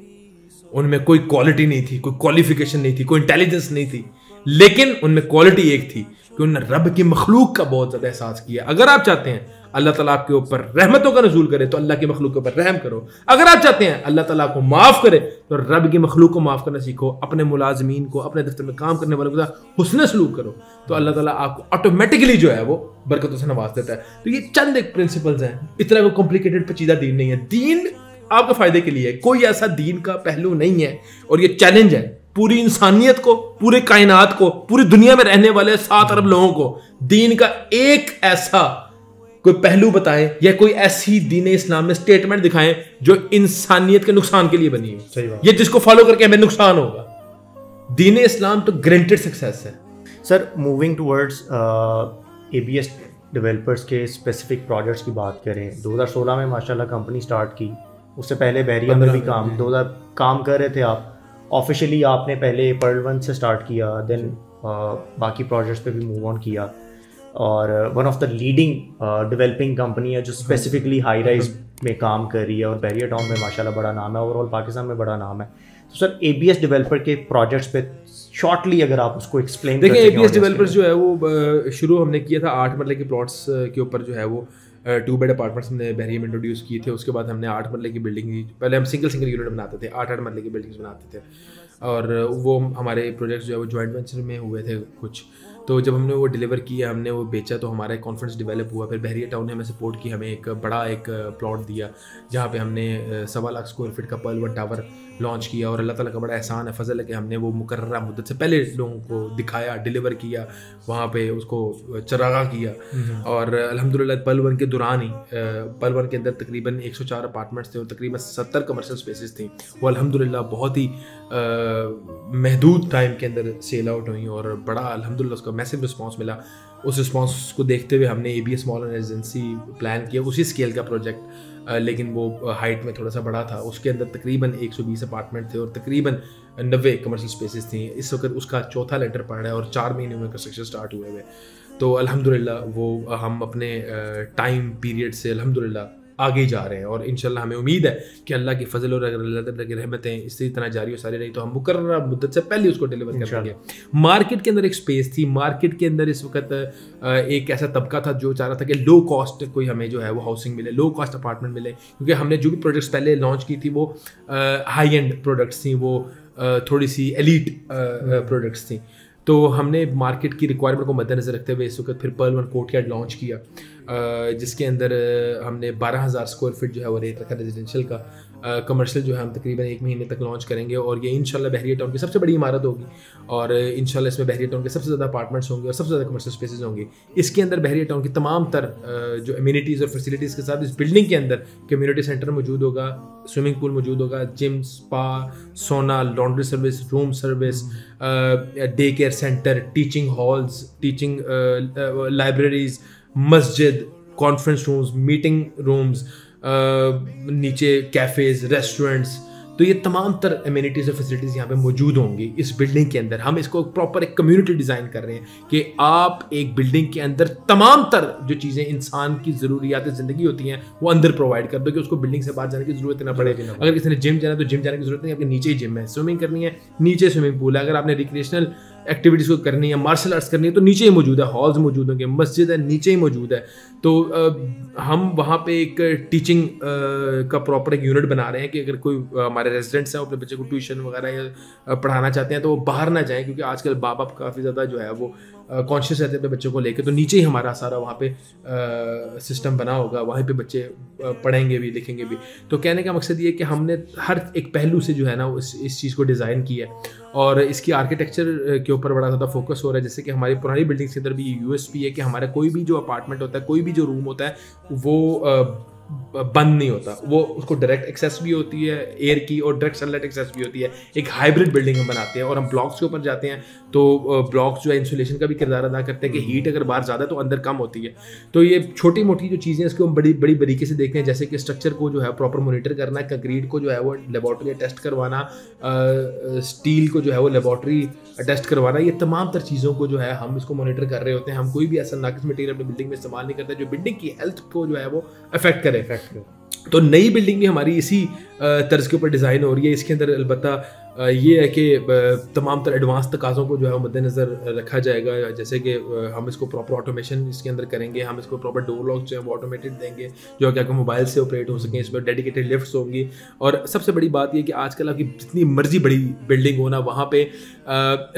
उनमें कोई क्वालिटी नहीं थी, कोई क्वालिफिकेशन नहीं थी, कोई इंटेलिजेंस नहीं थी, लेकिन उनमें क्वालिटी एक थी कि उन्होंने रब की मखलूक का बहुत ज्यादा एहसास किया। अगर आप चाहते हैं अल्लाह ताला आपके ऊपर रहमतों का नज़ूल करे तो अल्लाह की मखलूक के ऊपर रहम करो। अगर आप चाहते हैं अल्लाह ताला को माफ करे तो रब की मखलूक को माफ करना सीखो। अपने मुलाजमीन को, अपने दफ्तर में काम करने वालों के साथ हुस्न सलूक करो तो अल्लाह ताला आपको ऑटोमेटिकली जो है वो बरकतों से नवाज देता है। तो ये चंद एक प्रिंसिपल्स हैं, इतना कोई कॉम्प्लिकेटेड पेचीदा दीन नहीं है। दीन आपके फायदे के लिए है, कोई ऐसा दीन का पहलू नहीं है। और ये चैलेंज है पूरी इंसानियत को, पूरे कायनात को, पूरी दुनिया में रहने वाले 7 अरब लोगों को, दीन का एक ऐसा कोई पहलू बताएं या कोई ऐसी दीन इस्लाम में स्टेटमेंट दिखाएं जो इंसानियत के नुकसान के लिए बनी हो। सही बात। ये जिसको फॉलो करके हमें नुकसान होगा। दीन इस्लाम तो गारंटेड सक्सेस है। Sir moving towards ABS developers के स्पेसिफिक प्रोजेक्ट्स की बात करें, 2016 में माशाल्लाह कंपनी स्टार्ट की, उससे पहले बहरिया में भी काम कर रहे थे आप। ऑफिशियली आपने पहले पर्ल 1 से स्टार्ट किया, देन बाकी प्रोजेक्ट्स पे भी मूव ऑन किया और one of the leading developing company है जो स्पेसिफिकली हाई राइज में काम कर रही है और बहरिया टाउन में माशाल्लाह बड़ा नाम है, ओवरऑल पाकिस्तान में बड़ा नाम है। तो सर ABS डेवलपर के प्रोजेक्ट्स पे शॉर्टली अगर आप उसको एक्सप्लेन देखिए, ABS डेवलपर्स जो है वो शुरू हमने किया था 8 मरले के प्लॉट्स के ऊपर जो है वो 2 बेड अपार्टमेंट्स हमने बहरिया में इंट्रोड्यूस किए थे। उसके बाद हमने 8 मरले की बिल्डिंग, पहले हम सिंगल यूनिट बनाते थे, 8 मरले की बिल्डिंग्स बनाते थे, और वो हमारे प्रोजेक्ट्स जो है वो जॉइंट वेंचर में हुए थे कुछ। तो जब हमने वो डिलीवर किया, हमने वो बेचा, तो हमारा कॉन्फिडेंस डेवलप हुआ। फिर बहरिया टाउन ने हमें सपोर्ट की, हमें एक बड़ा एक प्लॉट दिया जहाँ पे हमने 1.25 लाख स्क्वायर फीट का पर्ल 1 टावर लॉन्च किया। और अल्लाह ताला का बड़ा एहसान है, फजल है कि हमने वो मुकर्ररा मुद्दत से पहले लोगों को दिखाया, डिलीवर किया, वहाँ पे उसको चरागा किया। और अल्हम्दुलिल्लाह पर्ल 1 के दौरान ही पर्ल 1 के अंदर तकरीबन 104 अपार्टमेंट्स थे और तकरीबन 70 कमर्शियल स्पेसेस थी। वो अल्हम्दुलिल्लाह बहुत ही महदूद टाइम के अंदर सेल आउट हुई और बड़ा अल्हम्दुलिल्लाह उसका मैसिव रिस्पांस मिला। उस रिस्पांस को देखते हुए हमने ABS mall and residency plan किया, उसी स्केल का प्रोजेक्ट, लेकिन वो हाइट में थोड़ा सा बड़ा था। उसके अंदर तकरीबन 120 अपार्टमेंट थे और तकरीबन 90 कमर्शियल स्पेसेस थी। इस वक्त उसका चौथा लेटर पड़ रहा है और 4 महीने में कंस्ट्रक्शन स्टार्ट हुए हुए। तो अल्हम्दुलिल्लाह वो हम अपने टाइम पीरियड से अल्हम्दुलिल्लाह आगे जा रहे हैं और इंशाल्लाह हमें उम्मीद है कि अल्लाह की फजल और अल्लाह ताला की रहमतें इसी तरह जारी हो सारी रही तो हम मुकर्रर मुद्दत से पहले उसको डिलीवर कर देंगे। मार्केट के अंदर एक स्पेस थी, मार्केट के अंदर इस वक्त एक ऐसा तबका था जो चाह रहा था कि लो कॉस्ट कोई हमें जो है वो हाउसिंग मिले, लो कॉस्ट अपार्टमेंट मिले, क्योंकि हमने जो भी प्रोडक्ट्स पहले लॉन्च की थी वो हाई एंड प्रोडक्ट्स थी, वो थोड़ी सी एलीट प्रोडक्ट्स थी। तो हमने मार्केट की रिक्वायरमेंट को मद्देनजर रखते हुए इस वक्त फिर पर्ल 1 कोर्टयार्ड लॉन्च किया, जिसके अंदर हमने 12,000 स्क्वायर फीट जो है वो रेट रखा रेजिडेंशियल का। कमर्शियल जो है हम तकरीबन 1 महीने तक लॉन्च करेंगे और ये इंशाल्लाह बहरिया टाउन की सबसे बड़ी इमारत होगी और इंशाल्लाह इसमें बहरिया टाउन के सबसे ज़्यादा अपार्टमेंट्स होंगे और सबसे ज़्यादा कमर्शियल स्पेसेस होंगे। इसके अंदर बहरिया टाउन की तमाम तर जो एमिनिटीज़ और फैसिलिटीज़ के साथ इस बिल्डिंग के अंदर कम्युनिटी सेंटर मौजूद होगा, स्विमिंग पूल मौजूद होगा, जिम, स्पा, सोना, laundry service, room service, day care centre, teaching halls, teaching libraries, मस्जिद, कॉन्फ्रेंस रूम्स, मीटिंग रूम्स, नीचे कैफ़ेज़, रेस्टोरेंट्स। तो ये तमाम तर एमिनिटीज़ और फैसिलिटीज़ यहाँ पे मौजूद होंगी इस बिल्डिंग के अंदर। हम इसको प्रॉपर एक कम्युनिटी डिज़ाइन कर रहे हैं कि आप एक बिल्डिंग के अंदर तमाम तर जो चीज़ें इंसान की ज़रूरियात ज़िंदगी होती हैं वो अंदर प्रोवाइड कर दो कि उसको बिल्डिंग से बाहर जाने की ज़रूरत ना पड़े। अगर किसी ने जिम जाना है तो जिम जाने की ज़रूरत नहीं, आपके नीचे ही जिम है। स्विमिंग करनी है, नीचे स्विमिंग पूल है। अगर आपने रिक्रिएशनल एक्टिविटीज़ को करनी है, मार्शल आर्ट्स करनी है तो नीचे ही मौजूद है, हॉल्स मौजूद होंगे, मस्जिद है नीचे ही मौजूद है। तो हम वहाँ पे एक टीचिंग का प्रॉपर एक यूनिट बना रहे हैं कि अगर कोई हमारे रेजिडेंट्स हैं अपने बच्चे को ट्यूशन वगैरह पढ़ाना चाहते हैं तो वो बाहर ना जाएं, क्योंकि आजकल बाप काफ़ी ज़्यादा जो है वो कॉन्शियस रहते हैं अपने बच्चों को लेकर। तो नीचे ही हमारा सारा वहाँ पे सिस्टम बना होगा, वहीं पे बच्चे पढ़ेंगे भी लिखेंगे भी। तो कहने का मकसद ये है कि हमने हर एक पहलू से जो है ना इस चीज़ को डिज़ाइन किया है और इसकी आर्किटेक्चर के ऊपर बड़ा ज़्यादा फोकस हो रहा है। जैसे कि हमारी पुरानी बिल्डिंग्स के अंदर भी USP है कि हमारा कोई भी जो अपार्टमेंट होता है, कोई भी जो रूम होता है वो बंद नहीं होता, वो उसको डायरेक्ट एक्सेस भी होती है एयर की और डायरेक्ट सनलाइट एक्सेस भी होती है। एक हाइब्रिड बिल्डिंग हम बनाते हैं और हम ब्लॉक्स के ऊपर जाते हैं तो ब्लॉक्स जो है इंसुलेशन का भी किरदार अदा करते हैं कि हीट अगर बाहर ज़्यादा तो अंदर कम होती है। तो ये छोटी मोटी जो चीज़ें इसको हम बड़ी बड़ी बारीकी से देखते हैं, जैसे कि स्ट्रक्चर को जो है प्रॉपर मोनिटर करना, कंक्रीट को जो है वो लेबॉर्ट्री टेस्ट करवाना, स्टील को जो है वो लेबॉर्ट्री टेस्ट करवाना, ये तमाम तर चीज़ों को जो है हम इसको मॉनिटर कर रहे होते हैं। हम कोई भी ऐसा नाकिस मटीरियल अपनी बिल्डिंग में इस्तेमाल नहीं करते जो बिल्डिंग की हेल्थ को जो है वो अफेक्ट करे। तो नई बिल्डिंग भी हमारी इसी तर्ज के ऊपर डिज़ाइन हो रही है। इसके अंदर अलबत्ता ये है कि तमाम तर एडवांस तकाज़ों को जो है मद्देनज़र रखा जाएगा, जैसे कि हम इसको प्रॉपर ऑटोमेशन इसके अंदर करेंगे, हम इसको प्रॉपर डोर लॉक जो है वो ऑटोमेटेड देंगे जो कि आपको मोबाइल से ऑपरेट हो सकें। इसमें डेडिकेटेड लिफ्ट्स होंगी और सबसे बड़ी बात ये कि आजकल आपकी जितनी मर्जी बड़ी बिल्डिंग हो ना, वहाँ पे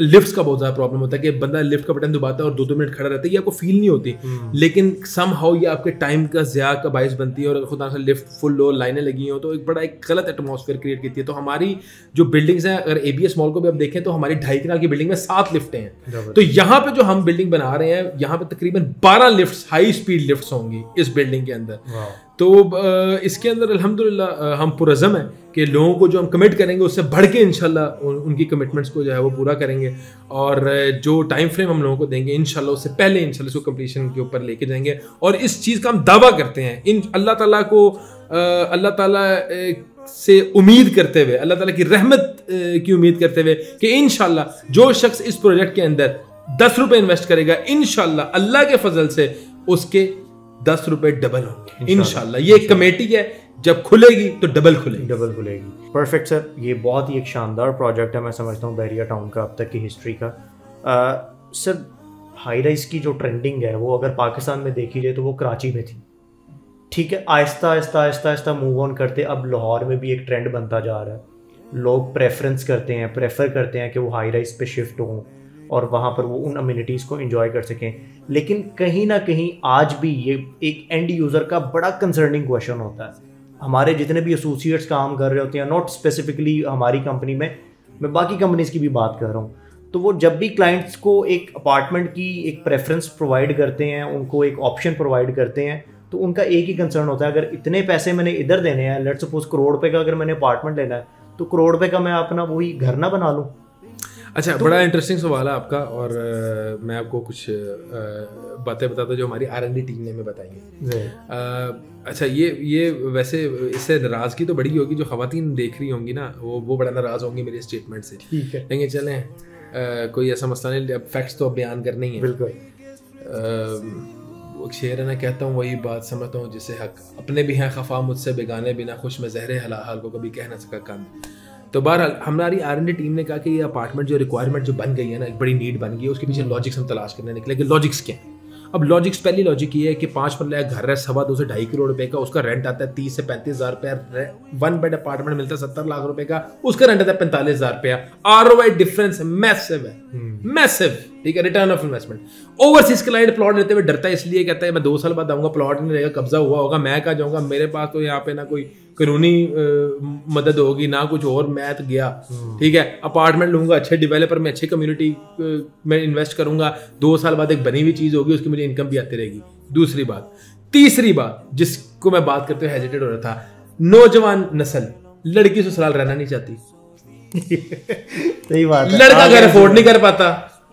लिफ्ट्स का बहुत ज़्यादा प्रॉब्लम होता है कि बंदा लिफ्ट का बटन दबाता है और 2-2 मिनट खड़ा रहता है, ये आपको फील नहीं होती, लेकिन सम हाउ ये आपके टाइम का ज़िया का बायस बनती है। और खुदा से लिफ्ट फुल हो, लाइनें लगी हो तो एक बड़ा एक गलत एटमॉस्फेयर क्रिएट करती है। तो हमारी जो बिल्डिंग्स हैं, अगर ABS मॉल को भी आप देखें तो हमारी 2.5 कनाल की बिल्डिंग में 7 लिफ्टें हैं। तो यहाँ पे जो हम बिल्डिंग बना रहे हैं, यहाँ पे तकरीबन 12 लिफ्ट्स, हाई स्पीड लिफ्ट्स होंगी इस बिल्डिंग के अंदर। तो इसके अंदर अल्हम्दुलिल्लाह हम पुरज़म हैं कि लोगों को जो हम कमिट करेंगे उससे बढ़ के इंशाल्लाह उनकी कमिटमेंट्स को जो है वो पूरा करेंगे और जो टाइम फ्रेम हम लोगों को देंगे इंशाल्लाह उससे पहले इंशाल्लाह इसको कंप्लीशन के ऊपर लेके जाएंगे। और इस चीज़ का हम दावा करते हैं इन अल्लाह ताला को, अल्लाह ताला से उम्मीद करते हुए, अल्लाह ताला की रहमत की उम्मीद करते हुए कि इंशाल्लाह जो शख्स इस प्रोजेक्ट के अंदर 10 रुपए इन्वेस्ट करेगा, इंशाल्लाह अल्लाह के फजल से उसके 10 रुपए डबल होंगे इंशाल्लाह। ये एक कमेटी है, जब खुलेगी तो डबल खुलेगी। परफेक्ट सर, ये बहुत ही एक शानदार प्रोजेक्ट है, मैं समझता हूँ बहरिया टाउन का अब तक की हिस्ट्री का। सर, हाई राइज की जो ट्रेंडिंग है वो अगर पाकिस्तान में देखी जाए तो वो कराची में थी, ठीक है, आहिस्ता आहिस्ता आहिस्ता आहिस्ता मूव ऑन करते, अब लाहौर में भी एक ट्रेंड बनता जा रहा है, लोग प्रेफर करते हैं कि वो हाई राइज पे शिफ्ट हों और वहाँ पर वो उन अम्यूनिटीज़ को एंजॉय कर सकें। लेकिन कहीं ना कहीं आज भी ये एक एंड यूज़र का बड़ा कंसर्निंग क्वेश्चन होता है। हमारे जितने भी एसोसिएट्स काम कर रहे होते हैं, नॉट स्पेसिफिकली हमारी कंपनी में, मैं बाकी कंपनीज़ की भी बात कर रहा हूँ, तो वो जब भी क्लाइंट्स को एक अपार्टमेंट की एक प्रेफरेंस प्रोवाइड करते हैं, उनको एक ऑप्शन प्रोवाइड करते हैं, तो उनका एक ही कंसर्न होता है, अगर इतने पैसे मैंने इधर देने हैं, लेट्स सपोज करोड़ रुपए का अगर मैंने अपार्टमेंट लेना है, तो करोड़ रुपए का मैं अपना वही घर ना बना लूँ। अच्छा, तो बड़ा इंटरेस्टिंग सवाल है आपका, और मैं आपको कुछ बातें बताता हूँ जो हमारी R&D टीम ने हमें बताई हैं। अच्छा, ये वैसे इससे नाराज़गी तो बड़ी होगी, जो ख़वातीन देख रही होंगी ना वो बड़ा नाराज़ होंगी मेरे स्टेटमेंट से। ठीक है, लेकिन चलें, कोई ऐसा मसला नहीं, अब फैक्ट्स तो अब बयान करने ही है। बिल्कुल। शेर है ना, कहता हूँ वही बात समझता हूँ जिसे हक, अपने भी हैं खफा मुझसे बेगाने बिना खुश में जहरे हाल को कभी कह ना सका कंद। तो बहरहाल हमारी R&D टीम ने कहा कि ये अपार्टमेंट जो रिक्वायरमेंट जो बन गई है ना, एक बड़ी नीड बन गई है, उसके पीछे लॉजिक्स हम तलाश करने निकले कि लॉजिक्स क्या है। अब लॉजिक्स, पहली लॉजिक ये है कि 5 मरला घर है, 2.25 से 2.5 करोड़ रुपए का, उसका रेंट आता है 30 से 35 हज़ार रुपया। 1 बेड अपार्टमेंट मिलता है 70 लाख रुपए का, उसका रेंट आता है 45 हज़ार रुपया। ROI डिफरेंस मैसिव है, मैसिव। ठीक है, return of investment. Overseas client plot लेते हुए डरता है, इसलिए कहता है मैं 2 साल बाद आऊंगा, प्लॉट नहीं रहेगा, कब्जा हुआ होगा, मैं कहाँ जाऊंगा, मेरे पास तो यहाँ पे ना कोई कानूनी मदद होगी ना कुछ और, मैं तो गया। ठीक है, अपार्टमेंट लूंगा, अच्छे डेवलपर में, अच्छे कम्युनिटी में इन्वेस्ट करूंगा, 2 साल बाद एक बनी हुई चीज होगी, उसकी मुझे इनकम भी आती रहेगी। दूसरी बात। तीसरी बात जिसको मैं बात करते हुए हेजिटेट हो रहा था, नौजवान नस्ल लड़की ससुराल रहना नहीं चाहती। सही बात है, लड़का घर अफोर्ड नहीं कर पाता।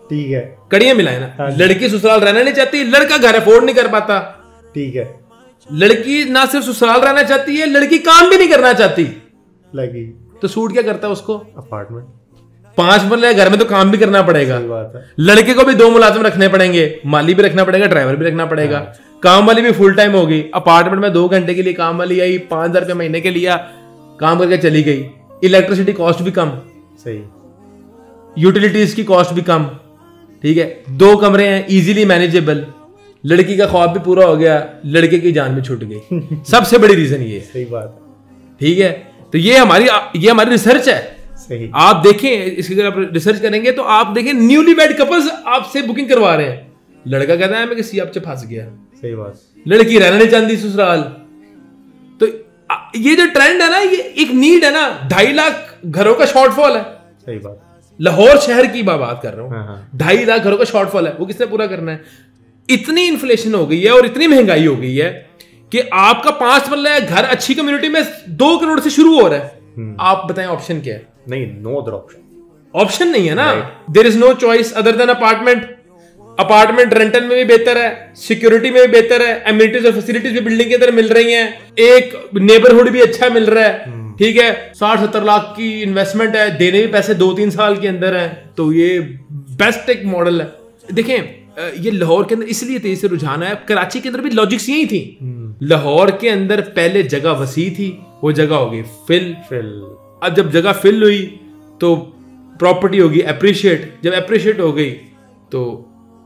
ठीक है, कड़ियां मिलाए ना, लड़की ससुराल रहना नहीं चाहती, लड़का घर अफोर्ड नहीं कर पाता। ठीक है, लड़की ना सिर्फ ससुराल रहना चाहती है, लड़की काम भी नहीं करना चाहती। लगी तो सूट क्या करता है उसको? अपार्टमेंट। 5 मरले घर में तो काम भी करना पड़ेगा। बात है। लड़के को भी 2 मुलाजिम रखने पड़ेंगे, माली भी रखना पड़ेगा, ड्राइवर भी रखना पड़ेगा। काम वाली भी फुल टाइम होगी। अपार्टमेंट में 2 घंटे के लिए काम वाली आई, 5,000 रुपये महीने के लिया, काम करके चली गई। इलेक्ट्रिसिटी कॉस्ट भी कम, सही, यूटिलिटीज की कॉस्ट भी कम। ठीक है, 2 कमरे हैं, इजीली मैनेजेबल। लड़की का ख्वाब भी पूरा हो गया, लड़के की जान भी छूट गई। सबसे बड़ी रीजन ये है। सही बात है। ठीक है, तो ये हमारी रिसर्च है। सही, आप आप देखें, इसकी अगर आप रिसर्च करेंगे तो आप देखें, न्यूली वेड कपल्स आपसे बुकिंग करवा रहे हैं। लड़का कहता है मैं किसी आपसे फंस गया, सही बात, लड़की रहना नहीं चाहती ससुराल। तो ये जो ट्रेंड है ना, ये एक नीड है ना, 2.5 लाख घरों का शॉर्टफॉल है। सही बात, लाहौर शहर की बात कर रहा हूं। हाँ। 2.5 लाख घरों का शॉर्टफॉल है, वो किसने पूरा करना है? इतनी इन्फ्लेशन हो गई है और इतनी महंगाई हो गई है कि आपका 5 मरला घर अच्छी कम्युनिटी में 2 करोड़ से शुरू हो रहा है। आप बताएं ऑप्शन क्या है? नहीं, नो अदर ऑप्शन नहीं है ना। There is no choice other than apartment. Apartment rental में भी बेहतर है, सिक्योरिटी में भी बेहतर है, एमिनिटीज और फैसिलिटीज भी बिल्डिंग के अंदर मिल रही हैं, एक नेबरहुड भी अच्छा मिल रहा है। ठीक है, 60-70 लाख की इन्वेस्टमेंट है, देने भी पैसे 2-3 साल के अंदर है। तो ये बेस्ट एक मॉडल है। देखें, ये लाहौर के अंदर इसलिए तेजी से रुझान है, कराची के अंदर भी लॉजिक्स यही थी। लाहौर के अंदर पहले जगह वसी थी, वो जगह हो गई फिल। अब जब जगह फिल हुई तो प्रॉपर्टी होगी अप्रिशिएट। जब अप्रिशिएट हो गई तो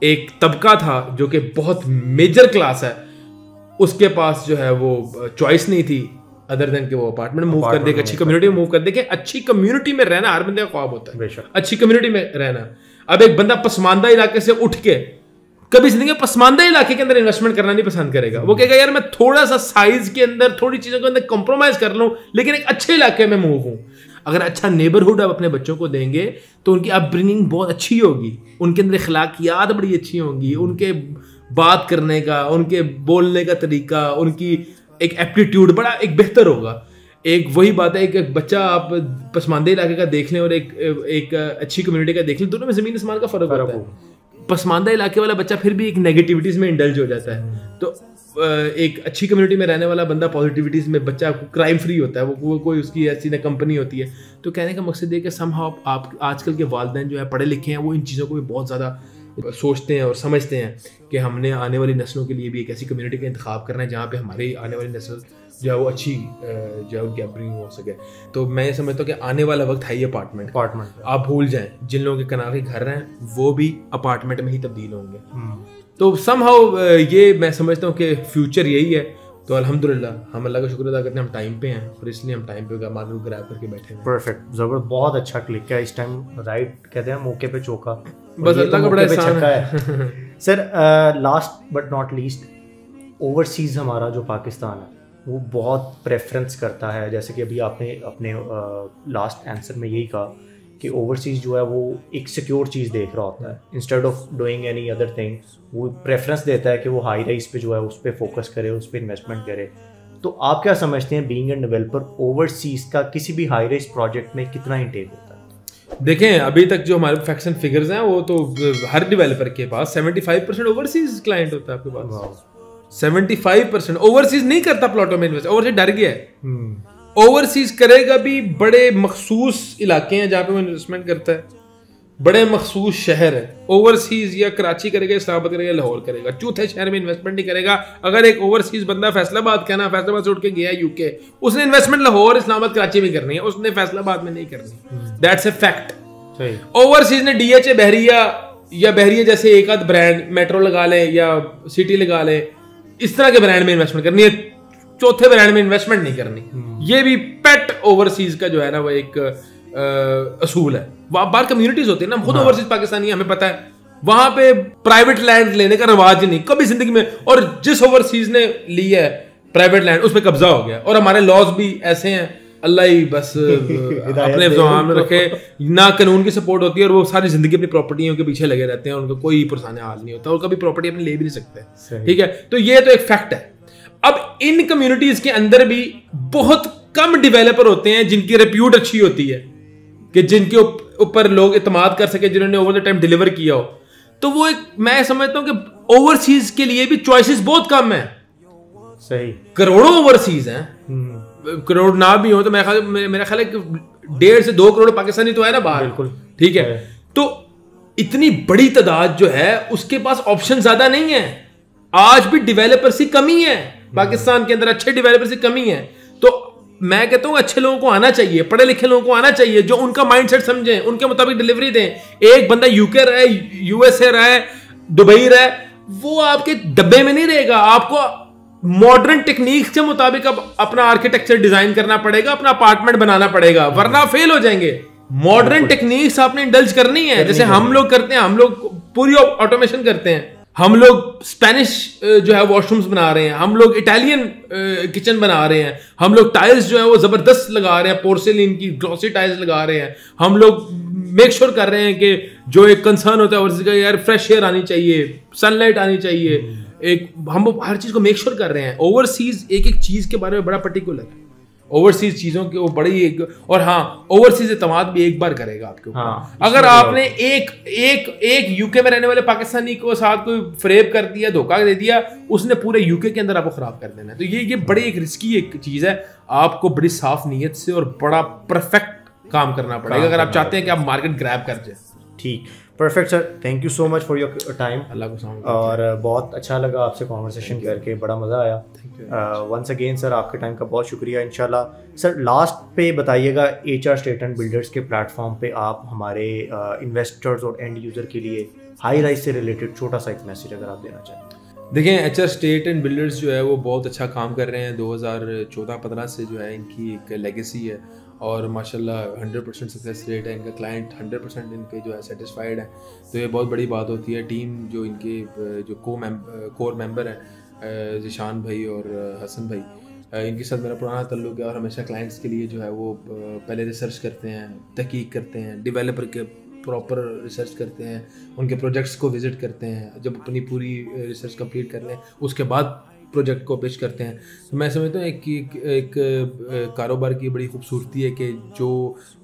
एक तबका था जो कि बहुत मेजर क्लास है, उसके पास जो है वो चॉइस नहीं थी अदर देन कि वो अपार्टमेंट मूव कर दे, अच्छी कम्युनिटी में मूव कर दे। अच्छी कम्युनिटी में रहना हर बंदे का ख्वाब होता है, अच्छी कम्युनिटी में रहना। अब एक बंदा पसमानदा इलाके से उठ के कभी जिंदगी पसमानदा इलाके के अंदर इन्वेस्टमेंट करना नहीं पसंद करेगा। वो कहेगा यार मैं थोड़ा सा साइज के अंदर, थोड़ी चीजों के अंदर कॉम्प्रोमाइज कर लूं, लेकिन एक अच्छे इलाके में मूव हूं। अगर अच्छा नेबरहुड आप अपने बच्चों को देंगे तो उनकी अपब्रिंगिंग बहुत अच्छी होगी, उनके अंदर अखलाकियात बड़ी अच्छी होंगी, उनके बात करने का, उनके बोलने का तरीका, उनकी एक एप्टीट्यूड बड़ा एक बेहतर होगा। एक वही बात है, एक बच्चा आप पसमानदे इलाके का देख लें और एक अच्छी कम्युनिटी का देख लें, दोनों में जमीन आसमान का फर्क होता है। पसमानदा इलाके वाला बच्चा फिर भी एक नेगेटिविटीज में इंडल्ज हो जाता है, तो एक अच्छी कम्युनिटी में रहने वाला बंदा पॉजिटिविटीज में, बच्चा क्राइम फ्री होता है, वो कोई उसकी ऐसी ना कंपनी होती है। तो कहने का मकसद ये कि समहाउ आप आजकल के वालिदैन जो है पढ़े लिखे हैं, वो इन चीज़ों को भी बहुत ज़्यादा सोचते हैं और समझते हैं कि हमने आने वाली नस्लों के लिए भी एक ऐसी कम्युनिटी का इंतखाब करना है जहाँ पे हमारी आने वाली नस्ल जो है वो अच्छी जो है उनकी अपब्रिंगिंग हो सके। तो मैं ये समझता हूँ कि आने वाला वक्त है ये अपार्टमेंट। आप भूल जाएं, जिन लोगों के कनाल के घर हैं वो भी अपार्टमेंट में ही तब्दील होंगे। तो समहाउ ये मैं समझता हूँ कि फ्यूचर यही है। तो अल्हम्दुलिल्लाह हम अल्लाह का शुक्र अदा करते हैं, हम टाइम पे हैं और इसलिए हम टाइम पे मार्केट को ग्रैब करके बैठे हैं। परफेक्ट, जबरदस्त, बहुत अच्छा क्लिक है इस टाइम, राइट कहते हैं मौके पे चौका, बस अल्लाह का बड़ा एहसान है। Sir last but not least, overseas हमारा जो पाकिस्तान है वो बहुत प्रेफरेंस करता है, जैसे कि अभी आपने अपने लास्ट आंसर में यही कहा कि ओवरसीज़ जो है वो एक सिक्योर चीज़ देख रहा होता है, instead of doing any other thing वो प्रेफरेंस देता है कि वो हाई राइज पे जो है उस पर फोकस करे, उस पर इन्वेस्टमेंट करे। तो आप क्या समझते हैं बीइंग एन डेवलपर, ओवरसीज़ का किसी भी हाई राइज प्रोजेक्ट में कितना इंटेक होता है? देखें अभी तक जो हमारे फैक्ट्स एंड फिगर्स हैं वो तो हर डेवलपर के पास 75% ओवरसीज क्लाइंट होता है आपके पास। 75% ओवरसीज नहीं करता प्लॉटों में इन्वेस्ट, ओवरसीज डर गया है। ओवरसीज करेगा भी बड़े मखसूस इलाके हैं जहाँ पे वो इन्वेस्टमेंट करता है, बड़े मखसूस शहर है। ओवरसीज या कराची करेगा, इस्लामाबाद करेगा, लाहौर करेगा, चौथे शहर में इन्वेस्टमेंट नहीं करेगा। अगर एक ओवरसीज बंदा फैसलाबाद का ना, फैसलाबाद से उठ के गया यूके, उसने इन्वेस्टमेंट लाहौर, इस्लामाबाद, कराची में करनी है, उसने फैसलाबाद में नहीं करनी। That's a fact. ओवरसीज ने डीएचए बहरिया या बहरिया जैसे एक आध ब्रांड, मेट्रो लगा ले या सिटी लगा ले, इस तरह के ब्रांड में इन्वेस्टमेंट करनी है, चौथे ब्रांड में इन्वेस्टमेंट नहीं करनी। ये भी पेट ओवरसीज का जो है ना वो एक असूल है। बाहर कम्युनिटीज होती है ना, खुद ओवरसीज पाकिस्तानी है, हमें पता है, वहां पे प्राइवेट लैंड लेने का रवाज नहीं कभी जिंदगी में, और जिस ओवरसीज ने लिया है प्राइवेट लैंड उस पर कब्जा हो गया। और हमारे लॉज भी ऐसे हैं, अल्लाह ही बस अपने ज़ुबान में रखे, ना कानून की सपोर्ट होती है और वो सारी जिंदगी अपनी प्रॉपर्टियों के पीछे लगे रहते हैं, उनको कोई पुरसाने हाल नहीं होता और कभी प्रॉपर्टी अपनी ले भी नहीं सकते। ठीक है, तो ये तो एक फैक्ट है। अब इन कम्युनिटीज के अंदर भी बहुत कम डेवलपर होते हैं जिनकी रेप्यूट अच्छी होती है, कि जिनके ऊपर लोग इत्मीनाद कर सके, जिन्होंने ओवर द टाइम डिलीवर किया हो। तो वो एक, मैं समझता हूं कि ओवरसीज के लिए भी चॉइसेस बहुत कम है। सही, करोड़ों ओवरसीज हैं, करोड़ ना भी हो तो मेरा ख्याल है कि 1.5 से 2 करोड़ पाकिस्तानी तो है ना बाहर। बिल्कुल ठीक है, तो इतनी बड़ी तादाद जो है उसके पास ऑप्शन ज्यादा नहीं है। आज भी डेवलपर्स की कमी है पाकिस्तान के अंदर, अच्छे डेवलपर्स की कमी है। तो मैं कहता हूं अच्छे लोगों को आना चाहिए, पढ़े लिखे लोगों को आना चाहिए, जो उनका माइंडसेट समझें, उनके मुताबिक डिलीवरी दें। एक बंदा यूके रहे, यूएसए रहे, दुबई रहे, वो आपके डब्बे में नहीं रहेगा। आपको मॉडर्न टेक्निक के मुताबिक अब अपना आर्किटेक्चर डिजाइन करना पड़ेगा, अपना अपार्टमेंट बनाना पड़ेगा, वरना फेल हो जाएंगे। मॉडर्न टेक्निक्स आपने इंडल्ज करनी है, जैसे हम लोग करते हैं। हम लोग पूरी ऑटोमेशन करते हैं, हम लोग स्पेनिश जो है वॉशरूम्स बना रहे हैं, हम लोग इटालियन किचन बना रहे हैं, हम लोग टाइल्स जो है वो जबरदस्त लगा रहे हैं, पोर्सिलिन की ग्लॉसी टाइल्स लगा रहे हैं। हम लोग मेक श्योर कर रहे हैं कि जो एक कंसर्न होता है और यार फ्रेश एयर आनी चाहिए, सनलाइट आनी चाहिए, एक हम हर चीज को मेक श्योर कर रहे हैं। ओवरसीज एक एक चीज के बारे में बड़ा पर्टिकुलर है, ओवरसीज चीजों के वो बड़ी एक, और हाँ ओवरसीज एतमाद भी एक बार करेगा आपके ऊपर। हाँ, अगर आपने एक यूके में रहने वाले पाकिस्तानी को साथ कोई फ्रेब कर दिया, धोखा दे दिया, उसने पूरे यूके के अंदर आपको खराब कर देना है। तो ये बड़ी एक रिस्की एक चीज है। आपको बड़ी साफ नीयत से और बड़ा परफेक्ट काम करना पड़ेगा अगर आप चाहते हैं कि आप मार्केट ग्रैब कर जाए। ठीक, perfect sir, thank you so much for your time. अल्लाह को सलाम। और बहुत अच्छा लगा आपसे कॉन्वर्सेशन करके, बड़ा मज़ा आया। वंस अगेन सर आपके टाइम का बहुत शुक्रिया। इंशाल्लाह सर लास्ट पे बताइएगा HR स्टेट एंड बिल्डर्स के प्लेटफॉर्म पे आप हमारे इन्वेस्टर्स और एंड यूज़र के लिए हाई राइज से रिलेटेड छोटा सा एक मैसेज अगर आप देना चाहें। देखें, HR स्टेट एंड बिल्डर्स जो है वो बहुत अच्छा काम कर रहे हैं। 2014-15 से जो है इनकी एक लेगेसी है और माशाल्लाह 100% सक्सेस रेट है। इनका क्लाइंट 100% इनके जो है सेटिस्फाइड है, तो ये बहुत बड़ी बात होती है। टीम जो इनके जो कोर मेंबर हैं, जिशान भाई और हसन भाई, इनके साथ मेरा पुराना तल्लुक है और हमेशा क्लाइंट्स के लिए जो है वो पहले रिसर्च करते हैं, तहकीक करते हैं, डेवलपर के प्रॉपर रिसर्च करते हैं, उनके प्रोजेक्ट्स को विज़िट करते हैं। जब अपनी पूरी रिसर्च कंप्लीट कर लें उसके बाद प्रोजेक्ट को पेश करते हैं। तो मैं समझता हूँ एक कारोबार की बड़ी खूबसूरती है कि जो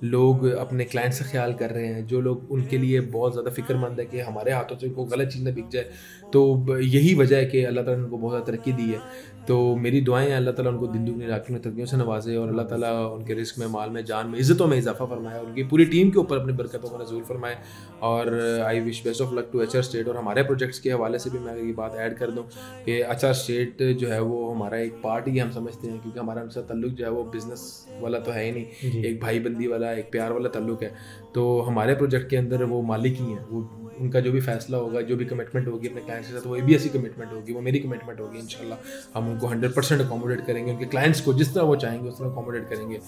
लोग अपने क्लाइंट से ख्याल कर रहे हैं, जो लोग उनके लिए बहुत ज़्यादा फ़िक्रमंद है कि हमारे हाथों से कोई गलत चीज़ ना बिक जाए, तो यही वजह है कि अल्लाह ताला ने उनको बहुत ज़्यादा तरक्की दी है। तो मेरी दुआएं हैं अल्लाह ताला उनको दिन दुगनी रात में तरक्कियों से नवाजे और अल्लाह ताला उनके रिस्क में, माल में, जान में, इज़्ज़तों में इजाफा फरमाए, उनकी पूरी टीम के ऊपर अपनी बरकतों को नज़ूल फरमाए। और I wish best of luck to HR state. और हमारे प्रोजेक्ट्स के हवाले से भी मैं ये बात ऐड कर दूँ कि HR स्टेट जो है वो हमारा एक पार्ट ही हम समझते हैं, क्योंकि हमारा उनसे तल्लुक जो है वो बिज़नेस वाला तो है ही नहीं, एक भाई बंदी वाला, एक प्यार वाला तल्लुक है। तो हमारे प्रोजेक्ट के अंदर वो मालिक ही हैं, वो उनका जो भी फैसला होगा, जो भी कमिटमेंट होगी अपने क्लाइंट्स के साथ, वो भी ऐसी कमिटमेंट होगी, वो मेरी कमिटमेंट होगी। इंशाल्लाह हम उनको 100% अकोमोडेट करेंगे, उनके क्लाइंट्स को जिस तरह वो चाहेंगे उस तरह अकोमोडेट करेंगे।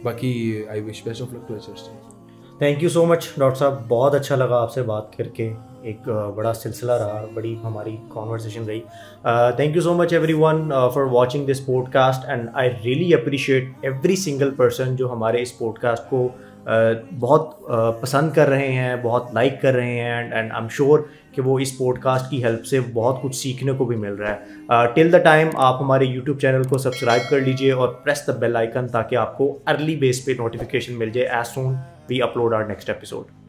बाकी I wish best of luck to HS team. Thank you so much doctor साहब, बहुत अच्छा लगा आपसे बात करके, एक बड़ा सिलसिला रहा, बड़ी हमारी कॉन्वर्सेशन रही। Thank you so much everyone for watching this podcast and I really appreciate every single person जो हमारे इस पॉडकास्ट को बहुत पसंद कर रहे हैं, बहुत लाइक कर रहे हैं, एंड आई एम श्योर कि वो इस पॉडकास्ट की हेल्प से बहुत कुछ सीखने को भी मिल रहा है। टिल द टाइम आप हमारे यूट्यूब चैनल को सब्सक्राइब कर लीजिए और प्रेस द बेल आइकन ताकि आपको अर्ली बेस पे नोटिफिकेशन मिल जाए as soon we upload our next episode.